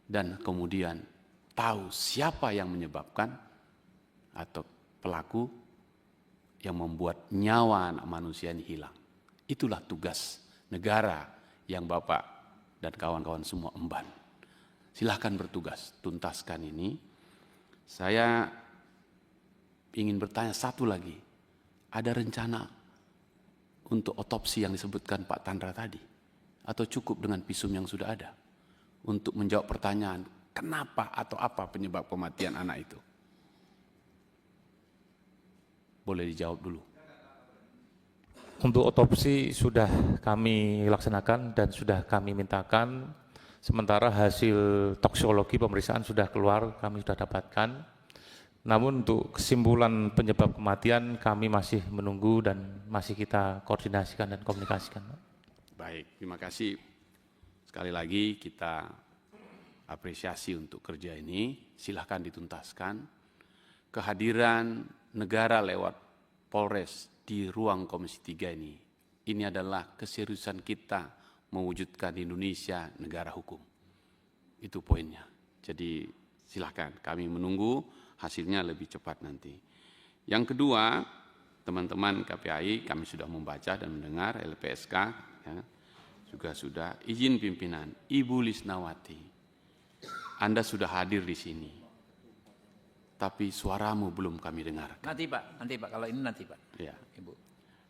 Dan kemudian tahu siapa yang menyebabkan atau pelaku yang membuat nyawa anak manusia ini hilang. Itulah tugas negara yang Bapak dan kawan-kawan semua emban. Silahkan bertugas, tuntaskan ini. Saya ingin bertanya satu lagi. Ada rencana untuk otopsi yang disebutkan Pak Tandra tadi? Atau cukup dengan visum yang sudah ada? Untuk menjawab pertanyaan, kenapa atau apa penyebab kematian anak itu? Boleh dijawab dulu. Untuk otopsi sudah kami laksanakan dan sudah kami mintakan. Sementara hasil toksikologi pemeriksaan sudah keluar, kami sudah dapatkan. Namun untuk kesimpulan penyebab kematian kami masih menunggu dan masih kita koordinasikan dan komunikasikan. Baik, terima kasih. Sekali lagi kita apresiasi untuk kerja ini. Silahkan dituntaskan. Kehadiran negara lewat Polres di ruang Komisi 3 ini adalah keseriusan kita mewujudkan Indonesia negara hukum. Itu poinnya. Jadi silahkan kami menunggu hasilnya lebih cepat nanti. Yang kedua, teman-teman KPAI kami sudah membaca dan mendengar, LPSK ya, juga sudah. Izin pimpinan, Ibu Lisnawati, Anda sudah hadir di sini. tapi suaramu belum kami dengar. Nanti Pak, kalau ini nanti Pak. Ya. Ibu.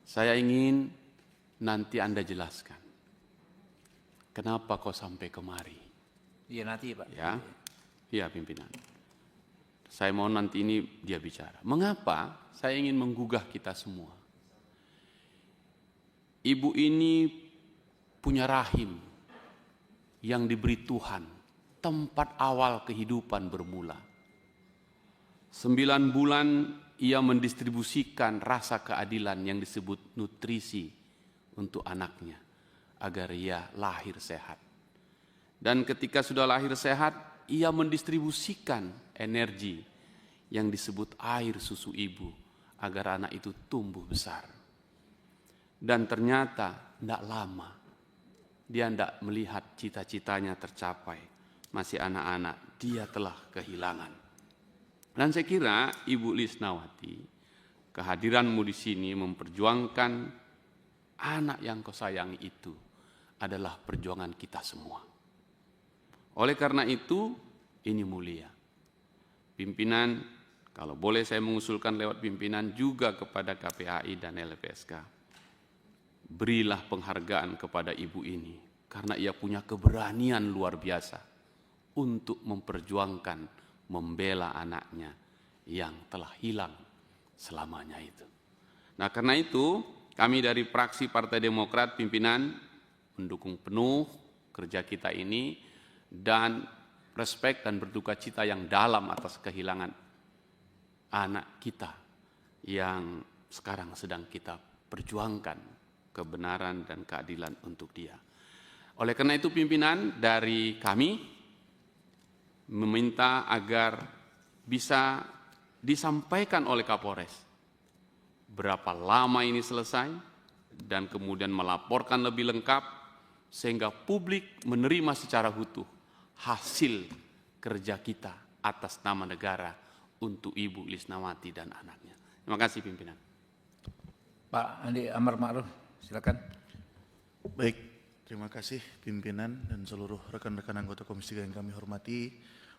Saya ingin nanti Anda jelaskan, kenapa kau sampai kemari? Iya nanti Pak. Ya, iya pimpinan. Saya mohon nanti ini dia bicara. Mengapa saya ingin menggugah kita semua? Ibu ini punya rahim yang diberi Tuhan, tempat awal kehidupan bermula. 9 bulan ia mendistribusikan rasa keadilan yang disebut nutrisi untuk anaknya, agar ia lahir sehat. Dan ketika sudah lahir sehat, ia mendistribusikan energi yang disebut air susu ibu, agar anak itu tumbuh besar. Dan ternyata tidak lama, dia tidak melihat cita-citanya tercapai. Masih anak-anak, dia telah kehilangan. Dan saya kira Ibu Lisnawati, kehadiranmu di sini memperjuangkan anak yang kau sayangi itu adalah perjuangan kita semua. Oleh karena itu, ini mulia. Pimpinan, kalau boleh saya mengusulkan lewat pimpinan juga kepada KPAI dan LPSK, berilah penghargaan kepada ibu ini, karena ia punya keberanian luar biasa untuk memperjuangkan, membela anaknya yang telah hilang selamanya itu. Nah, karena itu kami dari fraksi Partai Demokrat pimpinan mendukung penuh kerja kita ini dan respek dan berduka cita yang dalam atas kehilangan anak kita yang sekarang sedang kita perjuangkan kebenaran dan keadilan untuk dia. Oleh karena itu pimpinan dari kami meminta agar bisa disampaikan oleh Kapolres berapa lama ini selesai dan kemudian melaporkan lebih lengkap sehingga publik menerima secara utuh hasil kerja kita atas nama negara untuk Ibu Lisnawati dan anaknya. Terima kasih pimpinan. Pak Andi Amar Ma'ruf, silakan. Baik, terima kasih pimpinan dan seluruh rekan-rekan anggota Komisi 3 yang kami hormati,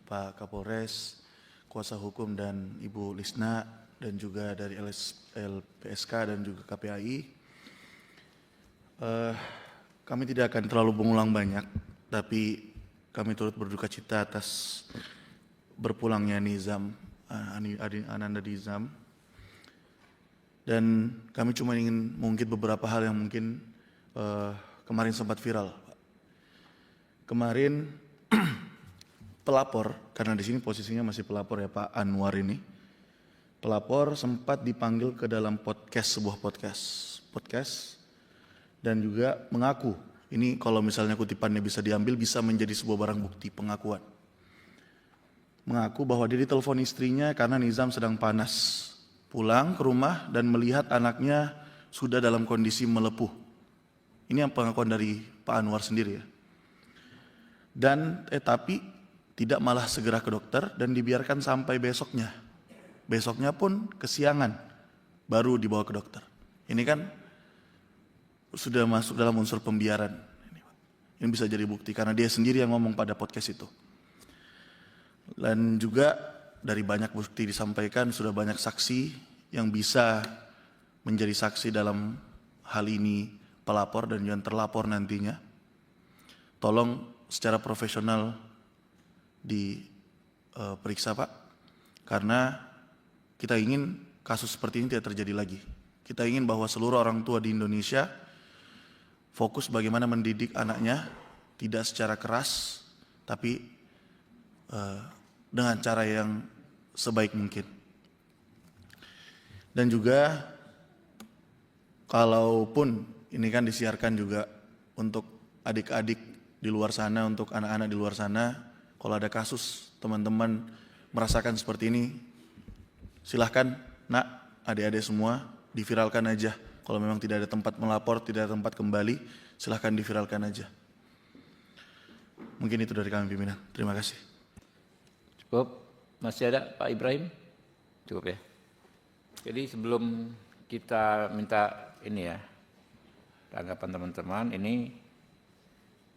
Pak Kapolres, kuasa hukum dan Ibu Lisna, dan juga dari LPSK dan juga KPAI. Kami tidak akan terlalu mengulang banyak, tapi kami turut berduka cita atas berpulangnya Nizam, Ananda Nizam. Dan kami cuma ingin mengungkit beberapa hal yang mungkin kemarin sempat viral. Kemarin pelapor, karena di sini posisinya masih pelapor ya Pak Anwar ini, pelapor sempat dipanggil ke dalam sebuah podcast, dan juga mengaku, ini kalau misalnya kutipannya bisa diambil bisa menjadi sebuah barang bukti pengakuan. Mengaku bahwa dia ditelepon istrinya karena Nizam sedang panas, pulang ke rumah dan melihat anaknya sudah dalam kondisi melepuh. Ini yang pengakuan dari Pak Anwar sendiri ya. Dan tapi tidak malah segera ke dokter dan dibiarkan sampai besoknya. Besoknya pun kesiangan baru dibawa ke dokter. Ini kan sudah masuk dalam unsur pembiaran. Ini bisa jadi bukti karena dia sendiri yang ngomong pada podcast itu. Dan juga dari banyak bukti disampaikan sudah banyak saksi yang bisa menjadi saksi dalam hal ini, pelapor dan juga terlapor nantinya. Tolong secara profesional diperiksa Pak, karena kita ingin kasus seperti ini tidak terjadi lagi. Kita ingin bahwa seluruh orang tua di Indonesia fokus bagaimana mendidik anaknya, tidak secara keras, tapi dengan cara yang sebaik mungkin. Dan juga kalaupun ini kan disiarkan juga untuk adik-adik di luar sana, untuk anak-anak di luar sana, kalau ada kasus teman-teman merasakan seperti ini, silahkan nak, adik-adik semua diviralkan aja. Kalau memang tidak ada tempat melapor, tidak ada tempat kembali, silahkan diviralkan aja. Mungkin itu dari kami pimpinan. Terima kasih. Cukup. Masih ada Pak Ibrahim? Cukup ya. Jadi sebelum kita minta ini ya, tanggapan teman-teman, ini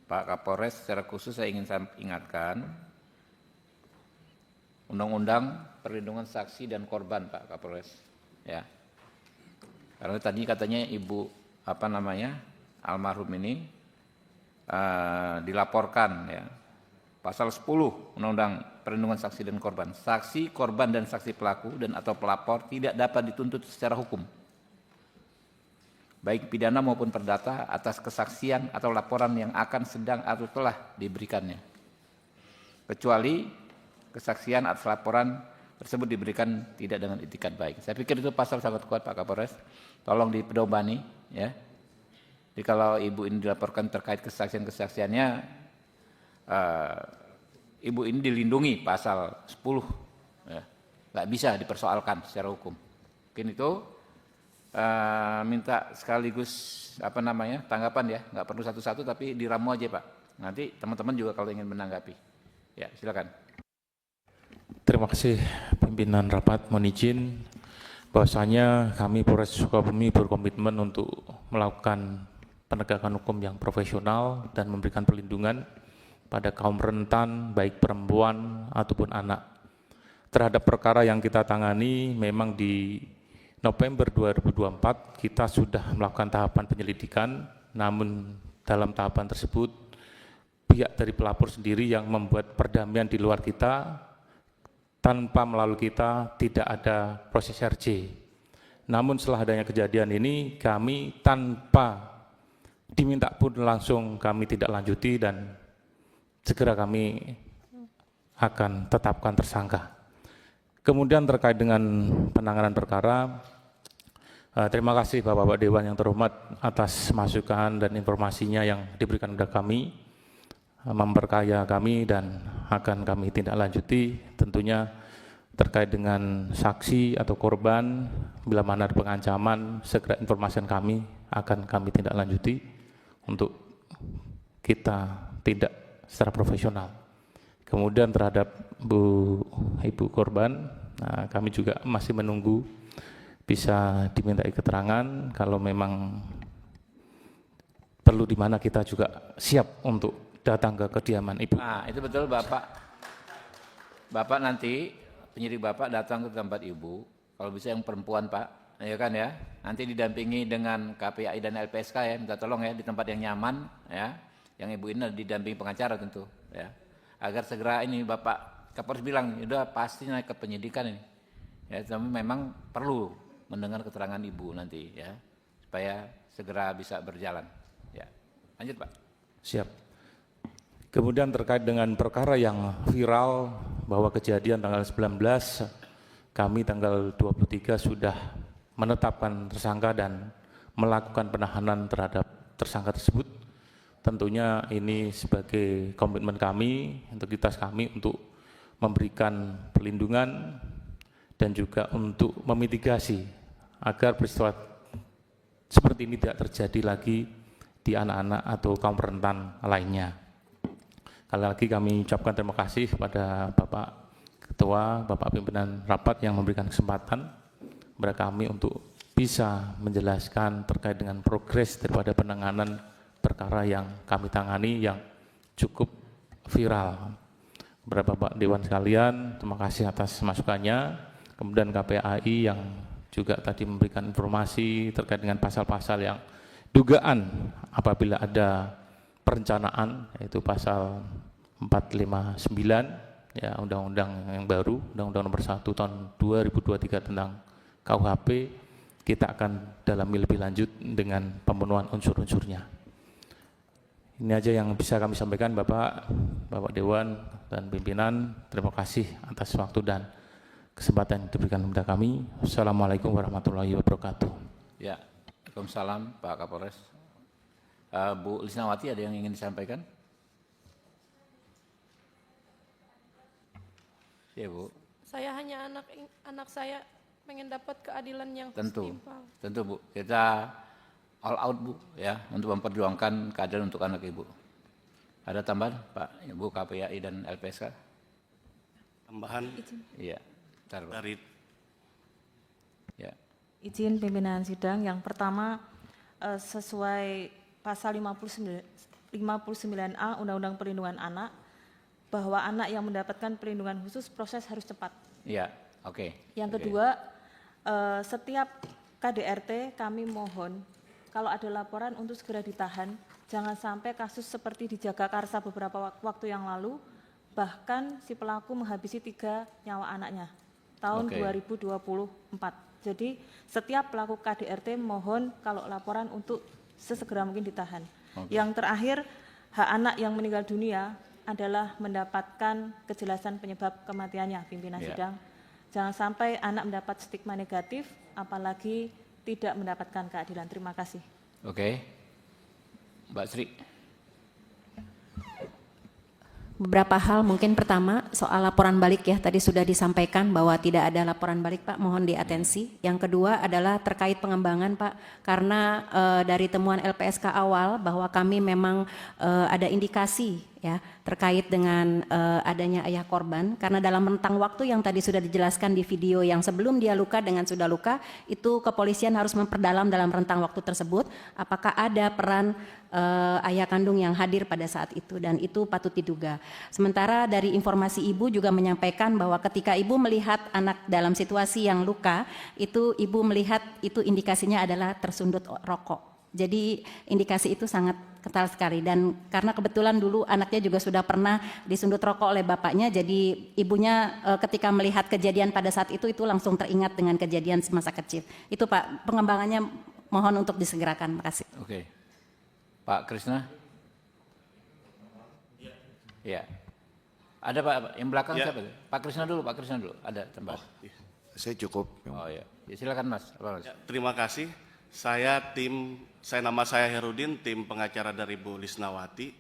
Pak Kapolres secara khusus saya ingin ingatkan, Undang-Undang perlindungan saksi dan korban, Pak Kapolres. Ya. Karena tadi katanya ibu almarhum ini dilaporkan ya. Pasal 10 Undang-Undang Perlindungan Saksi dan Korban. Saksi, korban dan saksi pelaku dan atau pelapor tidak dapat dituntut secara hukum, baik pidana maupun perdata, atas kesaksian atau laporan yang akan, sedang atau telah diberikannya, kecuali kesaksian atas laporan tersebut diberikan tidak dengan itikat baik. Saya pikir itu pasal sangat kuat, Pak Kapolres. Tolong dipedomani ya. Jadi kalau ibu ini dilaporkan terkait kesaksian-kesaksiannya, ibu ini dilindungi pasal 10, ya. Nggak bisa dipersoalkan secara hukum. Mungkin itu minta sekaligus tanggapan ya, nggak perlu satu-satu tapi diramu aja, Pak. Nanti teman-teman juga kalau ingin menanggapi. Ya, silakan. Terima kasih pimpinan rapat. Mohon izin bahwasanya kami Polres Sukabumi berkomitmen untuk melakukan penegakan hukum yang profesional dan memberikan perlindungan pada kaum rentan, baik perempuan ataupun anak. Terhadap perkara yang kita tangani, memang di November 2024 kita sudah melakukan tahapan penyelidikan, namun dalam tahapan tersebut pihak dari pelapor sendiri yang membuat perdamaian di luar kita, tanpa melalui kita tidak ada proses RJ. Namun setelah adanya kejadian ini, kami tanpa diminta pun langsung kami tidak lanjuti dan segera kami akan tetapkan tersangka. Kemudian terkait dengan penanganan perkara, terima kasih Bapak-Bapak Dewan yang terhormat atas masukan dan informasinya yang diberikan kepada kami, memperkaya kami dan akan kami tindak lanjuti. Tentunya terkait dengan saksi atau korban, bila mana ada pengancaman, segera informasikan kami, akan kami tindak lanjuti untuk kita tindak secara profesional. Kemudian terhadap ibu korban, kami juga masih menunggu bisa dimintai keterangan kalau memang perlu, di mana kita juga siap untuk datang ke kediaman ibu. Nah, itu betul Bapak. Bapak nanti, penyidik Bapak datang ke tempat ibu, kalau bisa yang perempuan Pak, ya kan ya. Nanti didampingi dengan KPAI dan LPSK ya, minta tolong ya di tempat yang nyaman ya. Yang ibu ini didampingi pengacara tentu ya. Agar segera ini Bapak Kapolres bilang, udah pasti naik ke penyidikan ini. Ya, tapi memang perlu mendengar keterangan ibu nanti ya, supaya segera bisa berjalan. Ya, lanjut Pak. Siap. Kemudian terkait dengan perkara yang viral bahwa kejadian tanggal 19, kami tanggal 23 sudah menetapkan tersangka dan melakukan penahanan terhadap tersangka tersebut. Tentunya ini sebagai komitmen kami, integritas kami untuk memberikan perlindungan dan juga untuk memitigasi agar peristiwa seperti ini tidak terjadi lagi di anak-anak atau kaum rentan lainnya. Sekali lagi kami ucapkan terima kasih kepada Bapak Ketua, Bapak Pimpinan Rapat yang memberikan kesempatan kepada kami untuk bisa menjelaskan terkait dengan progres daripada penanganan perkara yang kami tangani yang cukup viral. Kepada Bapak Dewan sekalian, terima kasih atas masukannya. Kemudian KPAI yang juga tadi memberikan informasi terkait dengan pasal-pasal yang dugaan apabila ada perencanaan, yaitu pasal 459 ya, undang-undang yang baru, Undang-Undang Nomor 1 Tahun 2023 tentang KUHP, kita akan dalami lebih lanjut dengan pemenuhan unsur-unsurnya. Ini aja yang bisa kami sampaikan Bapak Dewan dan pimpinan. Terima kasih atas waktu dan kesempatan yang diberikan kepada kami. Assalamualaikum warahmatullahi wabarakatuh. Ya, Waalaikumsalam Pak Kapolres. Bu Lisnawati ada yang ingin disampaikan? Ya Bu. Saya hanya anak saya pengen dapat keadilan yang setimpal. Tentu Bu. Kita all out Bu ya untuk memperjuangkan keadilan untuk anak Ibu. Ada tambahan Pak Ibu KPAI dan LPSK? Tambahan? Iya. Dari ya. Izin pimpinan sidang, yang pertama sesuai pasal 59A Undang-Undang Perlindungan Anak, bahwa anak yang mendapatkan perlindungan khusus proses harus cepat. Iya, Oke. Yang kedua, setiap KDRT kami mohon kalau ada laporan untuk segera ditahan, jangan sampai kasus seperti di Jagakarsa beberapa waktu yang lalu, bahkan si pelaku menghabisi 3 nyawa anaknya tahun 2024. Jadi setiap pelaku KDRT mohon kalau laporan untuk sesegera mungkin ditahan. Yang terakhir, hak anak yang meninggal dunia adalah mendapatkan kejelasan penyebab kematiannya, pimpinan sidang. Jangan sampai anak mendapat stigma negatif, apalagi tidak mendapatkan keadilan. Terima kasih. Oke. Mbak Sri. Beberapa hal, mungkin pertama soal laporan balik ya, tadi sudah disampaikan bahwa tidak ada laporan balik Pak, mohon diatensi. Yang kedua adalah terkait pengembangan Pak, karena dari temuan LPSK awal bahwa kami memang ada indikasi ya terkait dengan adanya ayah korban, karena dalam rentang waktu yang tadi sudah dijelaskan di video yang sebelum dia luka dengan sudah luka, itu kepolisian harus memperdalam dalam rentang waktu tersebut apakah ada peran ayah kandung yang hadir pada saat itu, dan itu patut diduga. Sementara dari informasi ibu juga menyampaikan bahwa ketika ibu melihat anak dalam situasi yang luka, itu ibu melihat itu indikasinya adalah tersundut rokok. Jadi indikasi itu sangat kental sekali, dan karena kebetulan dulu anaknya juga sudah pernah disundut rokok oleh bapaknya, jadi ibunya ketika melihat kejadian pada saat itu langsung teringat dengan kejadian semasa kecil. Itu Pak, pengembangannya mohon untuk disegerakan. Makasih. Oke. Pak Krisna? Ya. Ada Pak, yang belakang siapa? Pak Krisna dulu, Pak Krisna dulu. Ada tambah. Saya cukup. Oh ya. Ya silakan Mas. Ya, terima kasih. Nama saya Herudin, tim pengacara dari Bu Lisnawati.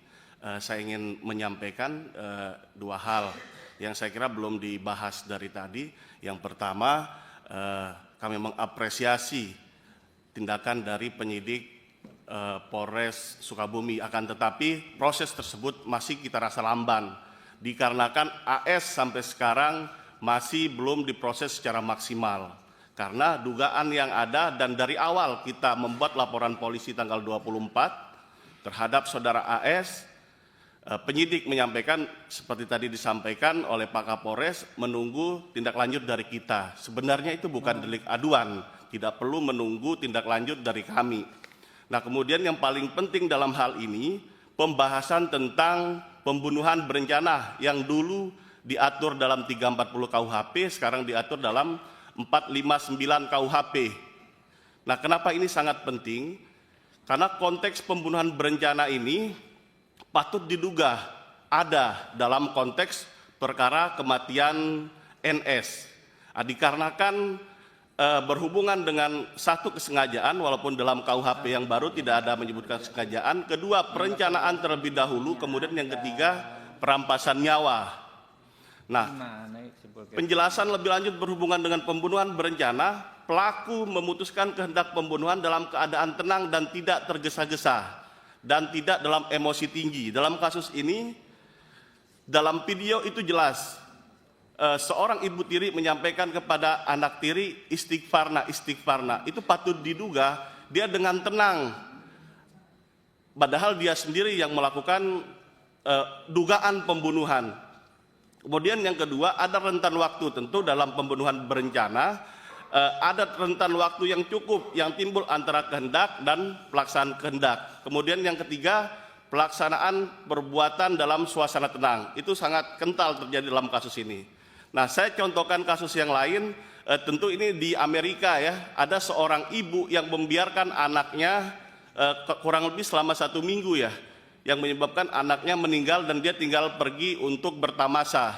Saya ingin menyampaikan 2 hal yang saya kira belum dibahas dari tadi. Yang pertama, kami mengapresiasi tindakan dari penyidik Polres Sukabumi, akan tetapi proses tersebut masih kita rasa lamban dikarenakan AS sampai sekarang masih belum diproses secara maksimal karena dugaan yang ada, dan dari awal kita membuat laporan polisi tanggal 24 terhadap saudara AS, penyidik menyampaikan seperti tadi disampaikan oleh Pak Kapolres menunggu tindak lanjut dari kita. Sebenarnya itu bukan delik aduan, tidak perlu menunggu tindak lanjut dari kami. Nah, kemudian yang paling penting dalam hal ini, pembahasan tentang pembunuhan berencana yang dulu diatur dalam 340 KUHP, sekarang diatur dalam 459 KUHP. Nah, kenapa ini sangat penting? Karena konteks pembunuhan berencana ini patut diduga ada dalam konteks perkara kematian NS. Dikarenakan berhubungan dengan satu kesengajaan, walaupun dalam KUHP yang baru tidak ada menyebutkan kesengajaan. Kedua, perencanaan terlebih dahulu. Kemudian yang ketiga, perampasan nyawa. Nah, penjelasan lebih lanjut berhubungan dengan pembunuhan berencana. Pelaku memutuskan kehendak pembunuhan dalam keadaan tenang dan tidak tergesa-gesa, dan tidak dalam emosi tinggi. Dalam kasus ini, dalam video itu jelas, seorang ibu tiri menyampaikan kepada anak tiri, istighfarna, istighfarna. Itu patut diduga dia dengan tenang, padahal dia sendiri yang melakukan dugaan pembunuhan. Kemudian yang kedua, ada rentan waktu. Tentu dalam pembunuhan berencana ada rentan waktu yang cukup yang timbul antara kehendak dan pelaksanaan kehendak. Kemudian yang ketiga, pelaksanaan perbuatan dalam suasana tenang. Itu sangat kental terjadi dalam kasus ini. Nah, saya contohkan kasus yang lain, tentu ini di Amerika ya, ada seorang ibu yang membiarkan anaknya kurang lebih selama 1 minggu ya, yang menyebabkan anaknya meninggal dan dia tinggal pergi untuk bertamasa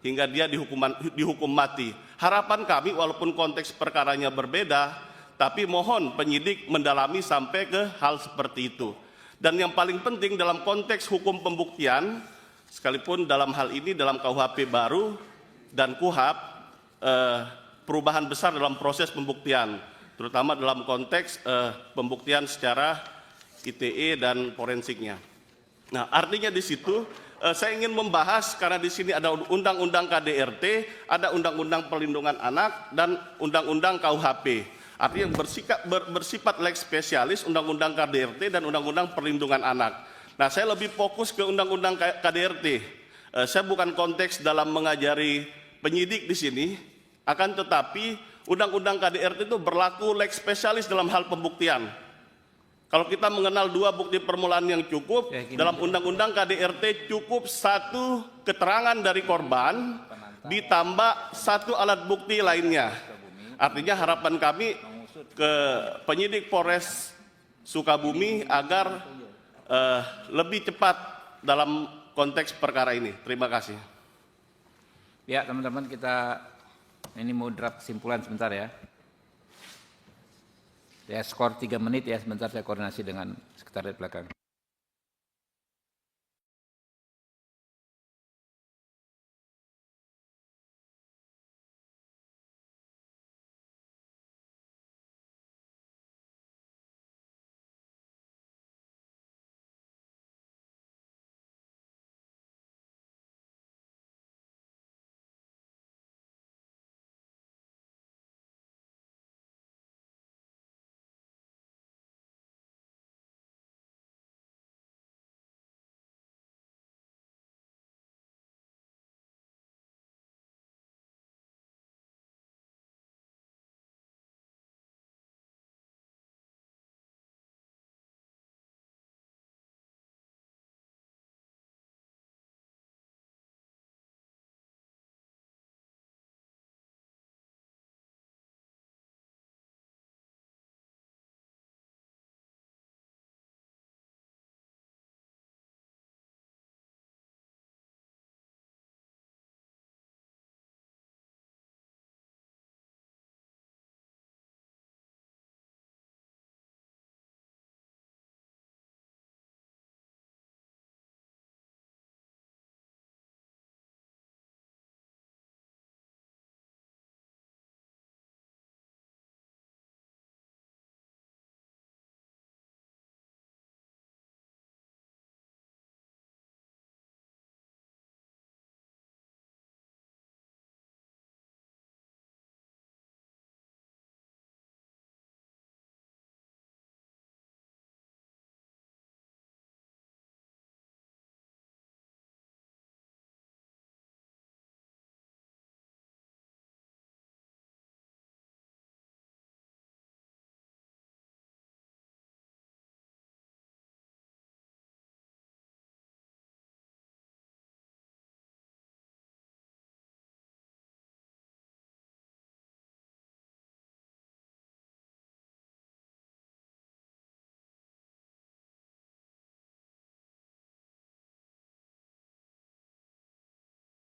hingga dia dihukum mati. Harapan kami walaupun konteks perkaranya berbeda, tapi mohon penyidik mendalami sampai ke hal seperti itu. Dan yang paling penting dalam konteks hukum pembuktian, sekalipun dalam hal ini dalam KUHP baru dan KUHAP, perubahan besar dalam proses pembuktian, terutama dalam konteks pembuktian secara ITE dan forensiknya. Nah, artinya di situ saya ingin membahas, karena di sini ada undang-undang KDRT, ada undang-undang perlindungan anak, dan undang-undang KUHP. Artinya bersifat leg spesialis, undang-undang KDRT dan undang-undang perlindungan anak. Nah, saya lebih fokus ke undang-undang KDRT. Saya bukan konteks dalam mengajari penyidik di sini, Akan tetapi Undang-Undang KDRT itu berlaku lex spesialis dalam hal pembuktian. Kalau kita mengenal dua bukti permulaan yang cukup, dalam Undang-Undang KDRT cukup satu keterangan dari korban ditambah satu alat bukti lainnya. Artinya harapan kami ke penyidik Polres Sukabumi agar lebih cepat dalam konteks perkara ini. Terima kasih. Ya, teman-teman, kita ini mau draft kesimpulan sebentar ya. Ya, skor 3 menit ya, sebentar saya koordinasi dengan sekretariat belakang.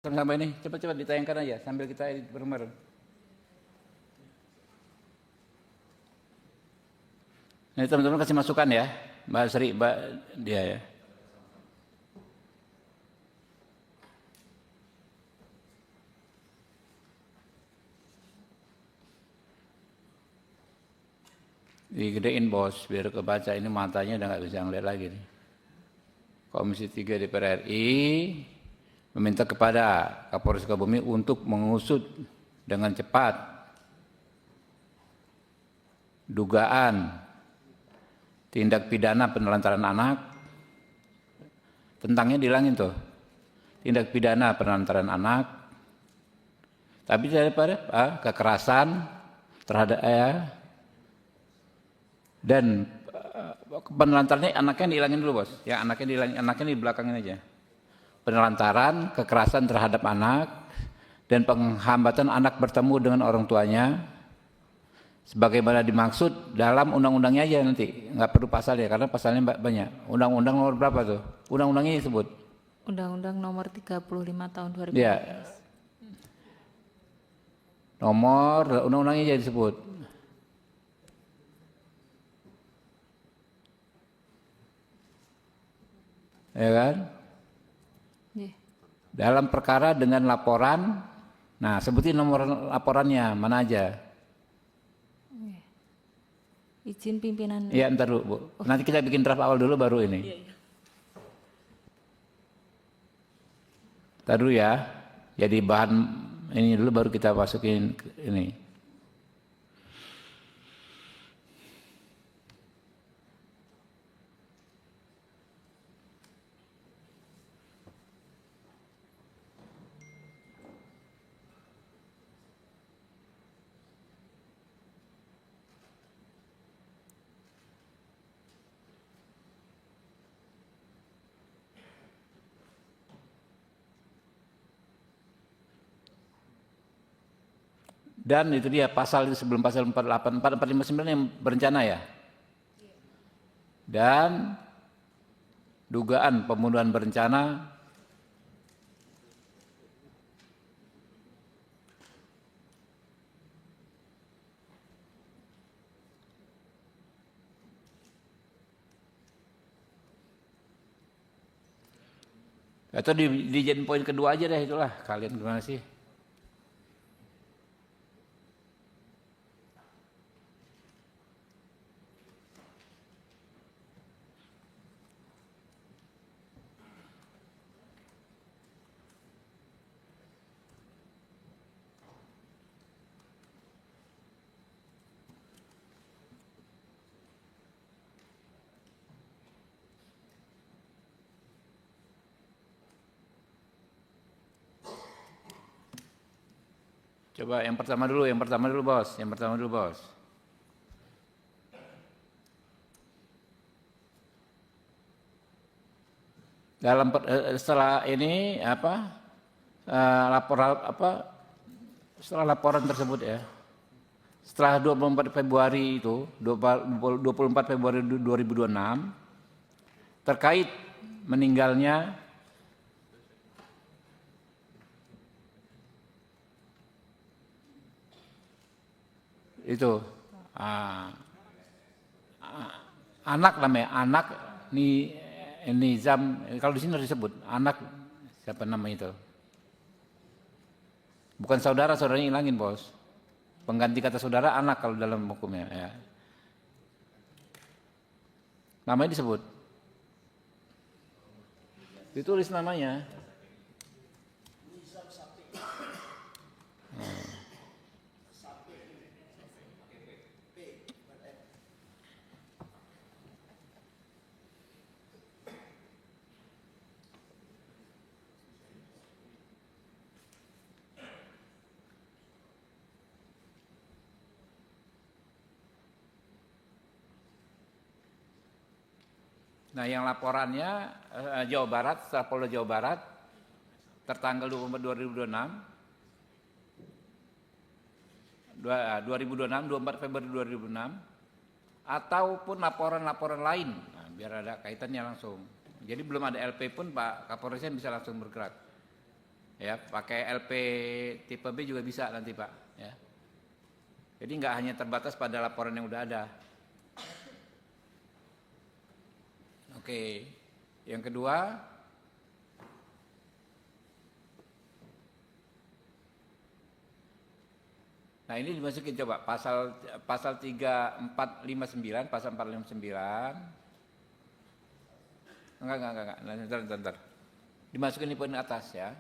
Sama ini, cepat-cepat ditayangkan aja sambil kita edit bareng-bareng. Ini teman-teman kasih masukan ya, Mbak Sri, Mbak dia ya. Digedein bos, biar kebaca, ini matanya udah nggak bisa ngeliat lagi nih. Komisi 3 DPR RI meminta kepada Kapolres Sukabumi untuk mengusut dengan cepat dugaan tindak pidana penelantaran anak. Tentangnya dihilangin tuh, tindak pidana penelantaran anak, tapi daripada kekerasan terhadap dan penelantarannya anaknya dihilangin dulu bos, ya anaknya dihilangin, anaknya di belakangin aja. Penelantaran, kekerasan terhadap anak, dan penghambatan anak bertemu dengan orang tuanya, sebagaimana dimaksud dalam undang-undangnya aja nanti, nggak perlu pasalnya karena pasalnya banyak. Undang-undang nomor berapa tuh? Undang-undangnya disebut? Undang-Undang nomor 35 tahun 2015. Ya. Nomor, undang-undangnya aja disebut. Ya kan? Dalam perkara dengan laporan, nah sebutin nomor laporannya mana aja. Izin pimpinan. Iya, ntar dulu Bu. Nanti kita bikin draft awal dulu baru ini. Ntar dulu ya. Jadi bahan ini dulu baru kita masukin ini. Dan itu dia pasal itu sebelum pasal 484, 459 yang berencana ya. Dan dugaan pembunuhan berencana atau dijadiin poin kedua aja deh, itulah kalian gimana sih? Coba yang pertama dulu bos, Dalam setelah ini setelah laporan tersebut ya, setelah 24 Februari itu, 24 Februari 2026 terkait meninggalnya itu anak namanya, anak Nizam, kalau di sini harus disebut anak siapa namanya itu, bukan saudara, saudaranya hilangin bos, pengganti kata saudara anak kalau dalam hukumnya ya. Namanya disebut, ditulis namanya. Nah, yang laporannya Jawa Barat, setelah Polda Jawa Barat, tertanggal 24 Februari 2026, ataupun laporan-laporan lain, nah, biar ada kaitannya langsung. Jadi belum ada LP pun Pak Kapolresnya bisa langsung bergerak. Ya, pakai LP tipe B juga bisa nanti Pak. Ya. Jadi nggak hanya terbatas pada laporan yang udah ada. Oke, yang kedua, nah ini dimasukin coba pasal 3459, pasal 459. Enggak. Ntar. Dimasukin di poin atas ya.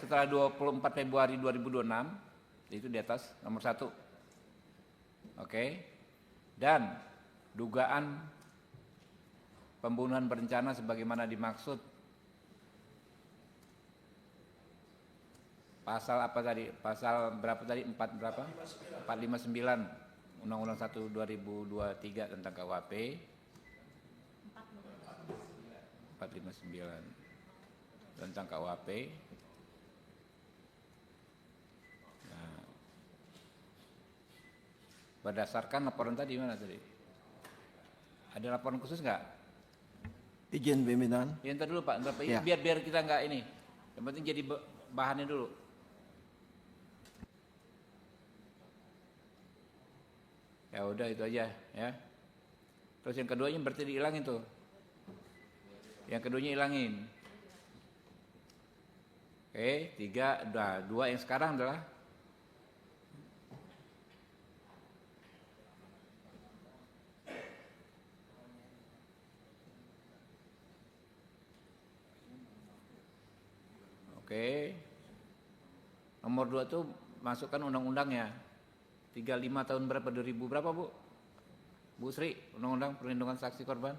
Setelah 24 Februari 2026, itu di atas nomor 1. Oke. Dan dugaan pembunuhan berencana sebagaimana dimaksud pasal apa tadi? Pasal berapa tadi? 459 Undang-Undang 1 2023 tentang KUHP. 459 tentang KUHP. Berdasarkan laporan tadi mana tadi? Ada laporan khusus nggak? Izin pimpinan. Ya, ntar dulu Pak, Ya. biar kita nggak ini. Yang penting jadi bahannya dulu. Ya udah itu aja ya. Terus yang keduanya berarti dihilangin tuh. Yang keduanya hilangin. Oke, 3, 2 yang sekarang adalah oke. Nomor 2 tuh masukkan undang-undangnya. 35 tahun berapa? 2000 berapa, Bu? Bu Sri, Undang-Undang Perlindungan Saksi Korban?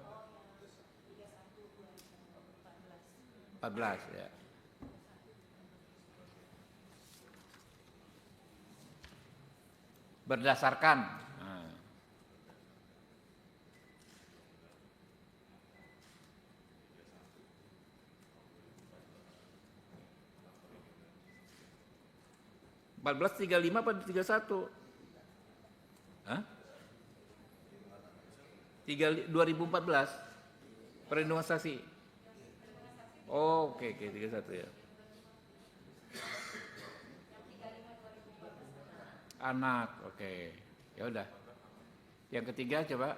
14 ya. Berdasarkan. Nah. 1435 apa 31? Hah? 2014 perlindungan saksi. Oh, oke, 31 ya. Anak, oke. Ya udah. Yang ketiga coba.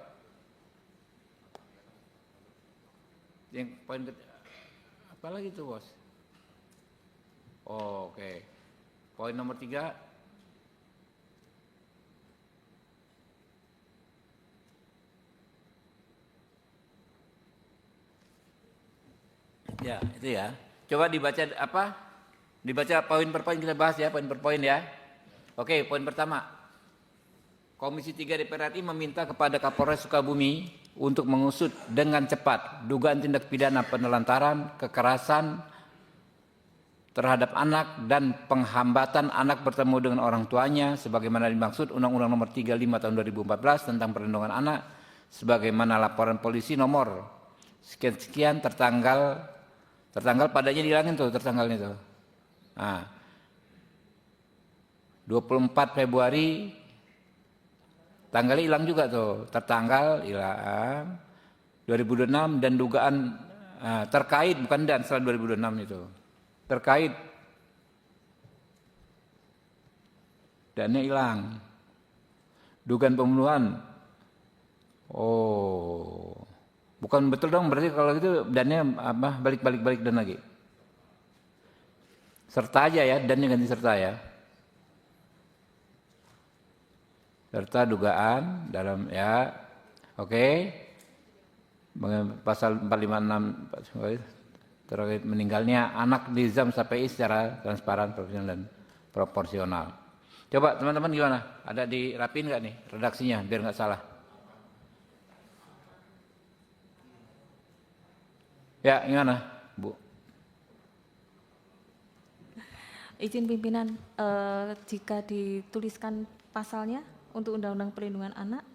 Yang poin apa lagi tuh, Bos? Oh, oke. Poin nomor 3. Ya, itu ya. Coba dibaca apa? Dibaca poin per poin, kita bahas ya, poin per poin ya. Oke, poin pertama. Komisi 3 DPR RI meminta kepada Kapolres Sukabumi untuk mengusut dengan cepat dugaan tindak pidana penelantaran, kekerasan terhadap anak dan penghambatan anak bertemu dengan orang tuanya sebagaimana dimaksud Undang-Undang Nomor 35 Tahun 2014 tentang Perlindungan Anak sebagaimana laporan polisi nomor sekian-sekian tertanggal padanya dihilangin tuh tertanggalnya tuh. Nah, 24 Februari tanggalnya hilang juga tuh, tertanggal hilang 2026 dan dugaan terkait bukan dan setelah 2026 itu terkait dannya hilang, dugaan pembunuhan. Oh, bukan betul dong berarti kalau gitu dannya apa balik dan lagi serta aja ya, dannya ganti serta ya. Serta dugaan dalam ya, oke. Pasal 456 terkait meninggalnya anak Nizam SPI secara transparan, profesional dan proporsional. Coba teman-teman gimana? Ada dirapin nggak nih redaksinya biar nggak salah? Ya gimana, Bu? Izin pimpinan, jika dituliskan pasalnya untuk Undang-Undang Perlindungan Anak.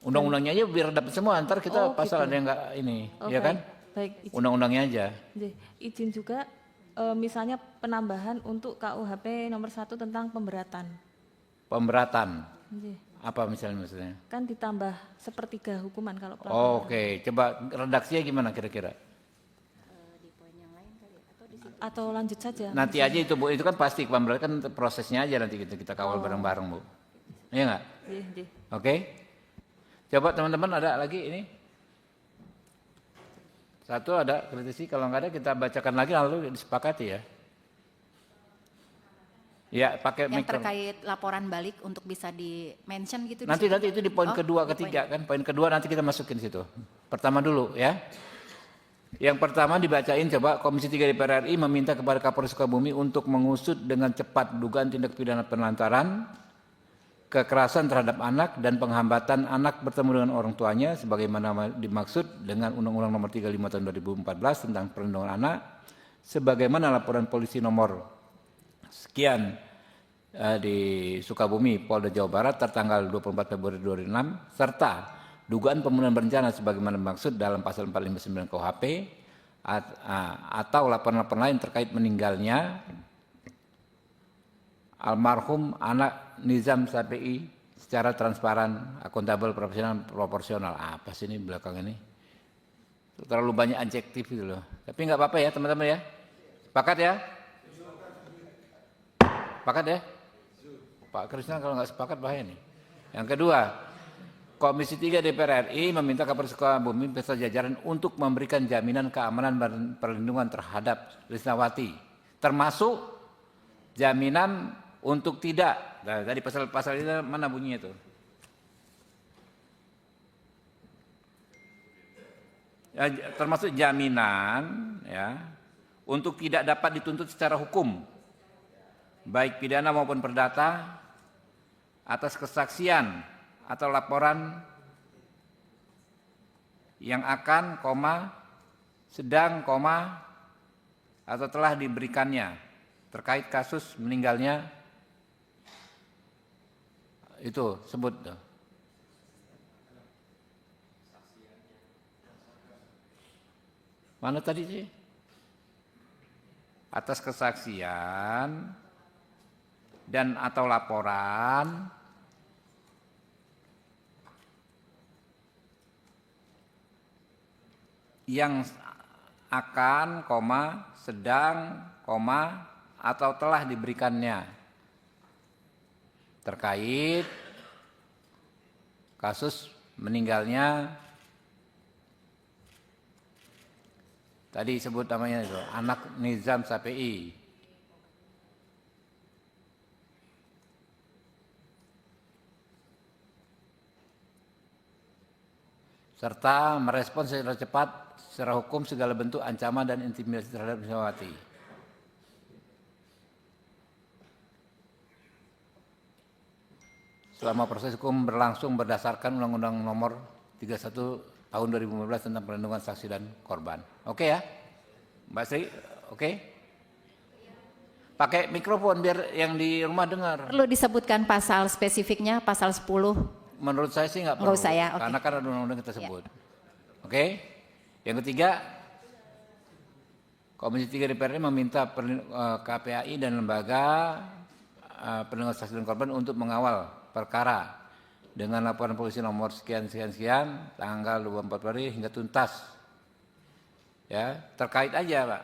Undang-undangnya aja biar dapat semua, ntar kita pasal gitu. ada yang enggak ini, Oh, ya kan? Baik. Undang-undangnya aja. Izin juga misalnya penambahan untuk KUHP nomor 1 tentang pemberatan. Pemberatan. Nggih. Apa misalnya maksudnya? Kan ditambah 1/3 hukuman kalau pelanggaran. Oh, oke. Coba redaksinya gimana kira-kira? Atau lanjut saja. Nanti aja itu Bu, itu kan pasti pemberatan kan prosesnya aja nanti kita kawal bareng-bareng Bu. Iya enggak? Iya. Oke. Coba teman-teman ada lagi ini? Satu ada kritisi, kalau nggak ada kita bacakan lagi lalu disepakati ya. Ya, pakai Yang mikro. terkait laporan balik untuk bisa di-mention gitu. Nanti itu di poin kedua, ketiga kan. Poin kedua nanti kita masukin situ. Pertama dulu ya. Yang pertama dibacain coba, Komisi 3 DPR RI meminta kepada Kapolres Sukabumi untuk mengusut dengan cepat dugaan tindak pidana penelantaran, kekerasan terhadap anak dan penghambatan anak bertemu dengan orang tuanya sebagaimana dimaksud dengan Undang-Undang Nomor 35 Tahun 2014 tentang Perlindungan Anak sebagaimana laporan polisi nomor sekian di Sukabumi, Polda Jawa Barat tertanggal 24 Februari 2006 serta dugaan pembunuhan berencana sebagaimana dimaksud dalam pasal 459 KUHP atau laporan-laporan lain terkait meninggalnya almarhum anak Nizam SPI secara transparan, akuntabel, profesional, proporsional. Apa sih ini belakang ini? Terlalu banyak adjektif gitu loh. Tapi nggak apa-apa ya teman-teman ya. Sepakat ya? Sepakat ya? Pak Krisna kalau nggak sepakat bahaya nih. Yang kedua, Komisi 3 DPR RI meminta Kapolres Sukabumi beserta jajaran untuk memberikan jaminan keamanan dan perlindungan terhadap Lisnawati, termasuk jaminan untuk tidak. Nah, tadi pasal itu mana bunyinya itu? Ya, termasuk jaminan ya untuk tidak dapat dituntut secara hukum baik pidana maupun perdata atas kesaksian atau laporan yang akan, sedang, atau telah diberikannya terkait kasus meninggalnya itu sebut tuh. Mana tadi sih? Atas kesaksian dan atau laporan yang akan, sedang, atau telah diberikannya terkait kasus meninggalnya tadi sebut namanya itu anak Nizam Shafii. Serta merespon secara cepat secara hukum segala bentuk ancaman dan intimidasi terhadap Lisnawati. Selama proses hukum berlangsung berdasarkan Undang-Undang Nomor 31 Tahun 2015 tentang perlindungan saksi dan korban. Oke ya, Mbak Sri, oke? Pakai mikrofon biar yang di rumah dengar. Perlu disebutkan pasal spesifiknya, pasal 10. Menurut saya sih nggak perlu, usah ya, oke. karena kan ada undang-undang kita sebut. Oke? Yang ketiga, Komisi 3 DPR RI meminta KPAI dan lembaga perlindungan saksi dan korban untuk mengawal perkara dengan laporan polisi nomor sekian tanggal 24 Februari hingga tuntas. Ya, terkait aja, Pak.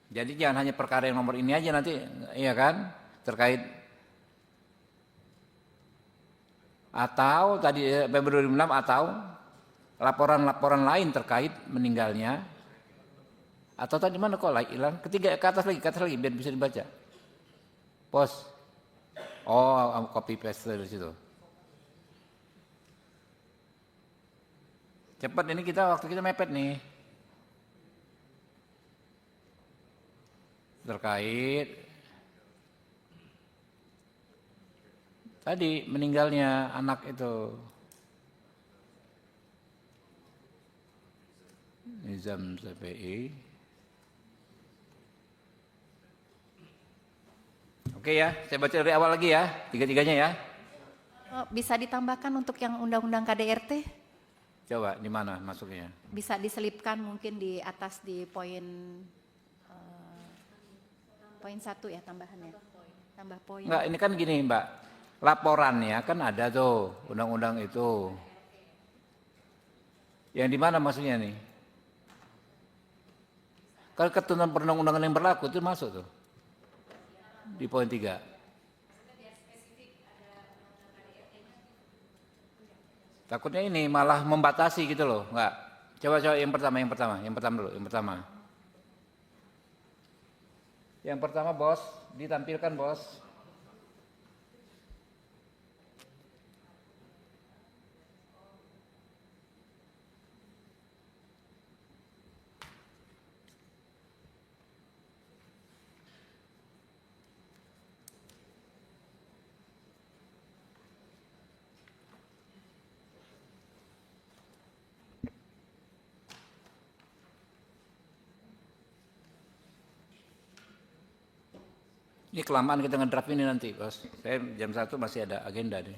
Jadi jangan hanya perkara yang nomor ini aja nanti, iya kan? Terkait atau tadi Februari 2006 atau laporan-laporan lain terkait meninggalnya, atau tadi mana kok hilang? Ketiga ke atas lagi biar bisa dibaca. Pos. Oh, copy paste dari situ. Cepat ini waktu kita mepet nih. Terkait tadi meninggalnya anak itu. Nizam Shafii. Oke ya, saya baca dari awal lagi ya, tiga-tiganya ya. Bisa ditambahkan untuk yang Undang-Undang KDRT? Coba di mana masuknya? Bisa diselipkan mungkin di atas di poin 1 ya tambahannya. Tambah poin. Enggak, ini kan gini Mbak, laporannya kan ada tuh undang-undang itu. Yang di mana maksudnya nih? Kalau ketentuan perundang-undangan yang berlaku itu masuk tuh. Di poin 3. Takutnya ini malah membatasi gitu loh, enggak. Coba yang pertama dulu. Yang pertama Bos, ditampilkan Bos. Ini kelamaan kita ngedraft ini nanti, Bos. Saya jam 1 masih ada agenda nih.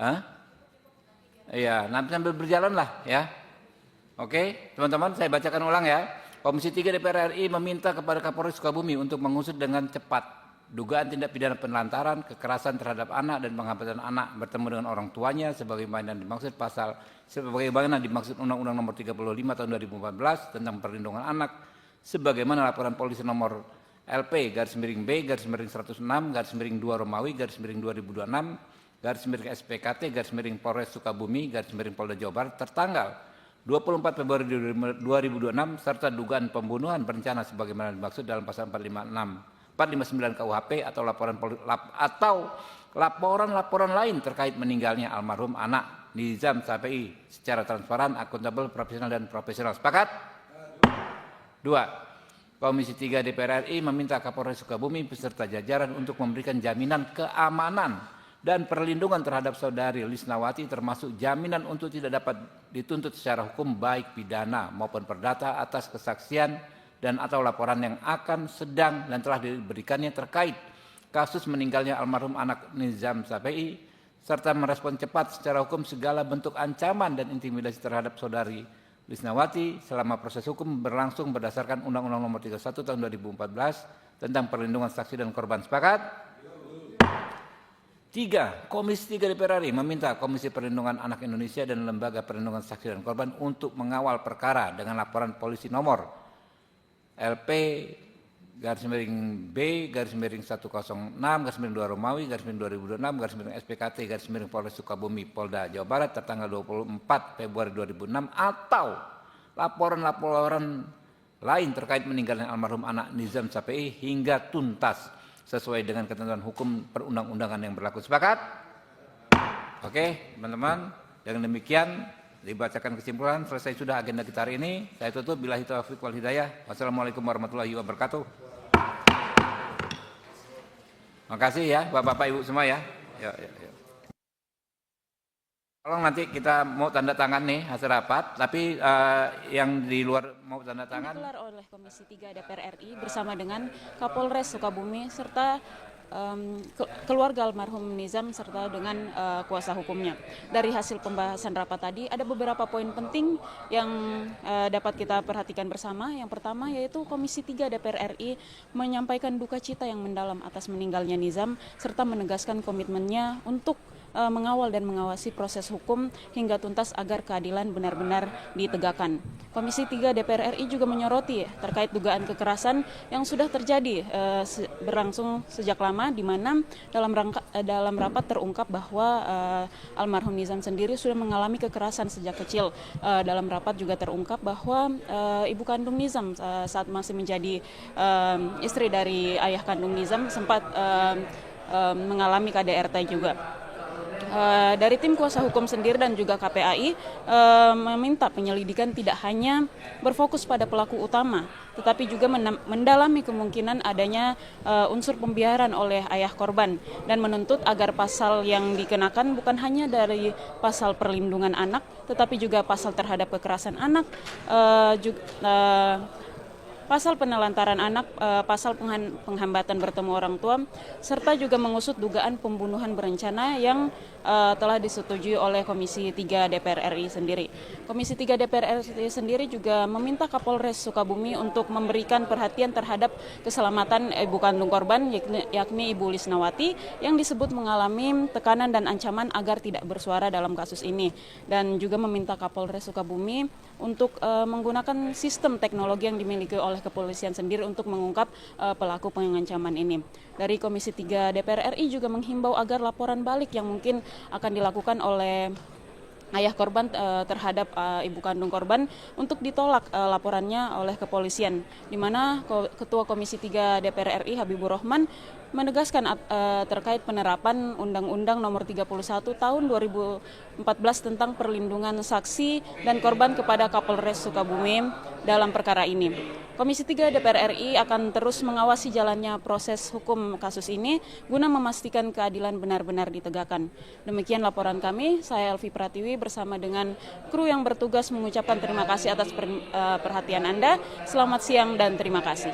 Hah? Iya, nanti sambil berjalan lah ya. Oke, teman-teman saya bacakan ulang ya. Komisi 3 DPR RI meminta kepada Kapolres Sukabumi untuk mengusut dengan cepat dugaan tindak pidana penelantaran, kekerasan terhadap anak dan penghambatan anak bertemu dengan orang tuanya sebagaimana dimaksud Undang-Undang Nomor 35 Tahun 2014 tentang perlindungan anak, sebagaimana laporan polisi nomor LP_B_106_2 Romawi_2 SPKT Polres Sukabumi Polda Jawa Barat tertanggal 24 Februari 2026 serta dugaan pembunuhan berencana sebagaimana dimaksud dalam pasal 459 KUHP atau laporan lain terkait meninggalnya almarhum anak Nizam Shafii secara transparan, akuntabel, profesional dan profesional. Sepakat? 2. Komisi 3 DPR RI meminta Kapolres Sukabumi beserta jajaran untuk memberikan jaminan keamanan dan perlindungan terhadap saudari Lisnawati, termasuk jaminan untuk tidak dapat dituntut secara hukum baik pidana maupun perdata atas kesaksian dan atau laporan yang akan, sedang dan telah diberikannya terkait kasus meninggalnya almarhum anak Nizam Shafii, serta merespon cepat secara hukum segala bentuk ancaman dan intimidasi terhadap saudari Lisnawati selama proses hukum berlangsung berdasarkan Undang-Undang Nomor 31 Tahun 2014 tentang perlindungan saksi dan korban. Sepakat? 3. Komisi 3 DPR RI meminta Komisi Perlindungan Anak Indonesia dan Lembaga Perlindungan Saksi dan Korban untuk mengawal perkara dengan laporan polisi nomor LP B-106-2 Romawi -2026 SPKT Polres Sukabumi Polda Jawa Barat tertanggal 24 Februari 2006 atau laporan-laporan lain terkait meninggalnya almarhum anak Nizam Sapei hingga tuntas sesuai dengan ketentuan hukum perundang-undangan yang berlaku. Sepakat? Oke, teman-teman. Dengan demikian dibacakan kesimpulan. Selesai sudah agenda kita hari ini. Saya tutup. Billahi taufiq wal hidayah. Wassalamualaikum warahmatullahi wabarakatuh. Makasih ya, Bapak-Bapak Ibu semua ya. Ya. Kalau nanti kita mau tanda tangan nih hasil rapat, tapi yang di luar mau tanda tangan Digelar oleh Komisi 3 DPR RI bersama dengan Kapolres Sukabumi serta keluarga almarhum Nizam serta dengan kuasa hukumnya. Dari hasil pembahasan rapat tadi ada beberapa poin penting yang dapat kita perhatikan bersama. Yang pertama yaitu Komisi 3 DPR RI menyampaikan duka cita yang mendalam atas meninggalnya Nizam serta menegaskan komitmennya untuk mengawal dan mengawasi proses hukum hingga tuntas agar keadilan benar-benar ditegakkan. Komisi 3 DPR RI juga menyoroti terkait dugaan kekerasan yang sudah terjadi berlangsung sejak lama, di mana dalam rapat terungkap bahwa almarhum Nizam sendiri sudah mengalami kekerasan sejak kecil. Dalam rapat juga terungkap bahwa ibu kandung Nizam saat masih menjadi istri dari ayah kandung Nizam sempat mengalami KDRT juga. Dari tim kuasa hukum sendiri dan juga KPAI meminta penyelidikan tidak hanya berfokus pada pelaku utama, tetapi juga mendalami kemungkinan adanya unsur pembiaran oleh ayah korban dan menuntut agar pasal yang dikenakan bukan hanya dari pasal perlindungan anak, tetapi juga pasal terhadap kekerasan anak, pasal penelantaran anak, pasal penghambatan bertemu orang tua, serta juga mengusut dugaan pembunuhan berencana yang telah disetujui oleh Komisi 3 DPR RI sendiri. Komisi 3 DPR RI sendiri juga meminta Kapolres Sukabumi untuk memberikan perhatian terhadap keselamatan ibu kandung korban, yakni Ibu Lisnawati, yang disebut mengalami tekanan dan ancaman agar tidak bersuara dalam kasus ini. Dan juga meminta Kapolres Sukabumi untuk menggunakan sistem teknologi yang dimiliki oleh kepolisian sendiri untuk mengungkap pelaku pengancaman ini. Dari Komisi 3 DPR RI juga menghimbau agar laporan balik yang mungkin akan dilakukan oleh ayah korban terhadap ibu kandung korban untuk ditolak laporannya oleh kepolisian, di mana Ketua Komisi 3 DPR RI Habibur Rahman menegaskan terkait penerapan Undang-Undang Nomor 31 Tahun 2014 tentang perlindungan saksi dan korban kepada Kapolres Sukabumi dalam perkara ini. Komisi 3 DPR RI akan terus mengawasi jalannya proses hukum kasus ini guna memastikan keadilan benar-benar ditegakkan. Demikian laporan kami. Saya Elvi Pratiwi bersama dengan kru yang bertugas mengucapkan terima kasih atas perhatian Anda. Selamat siang dan terima kasih.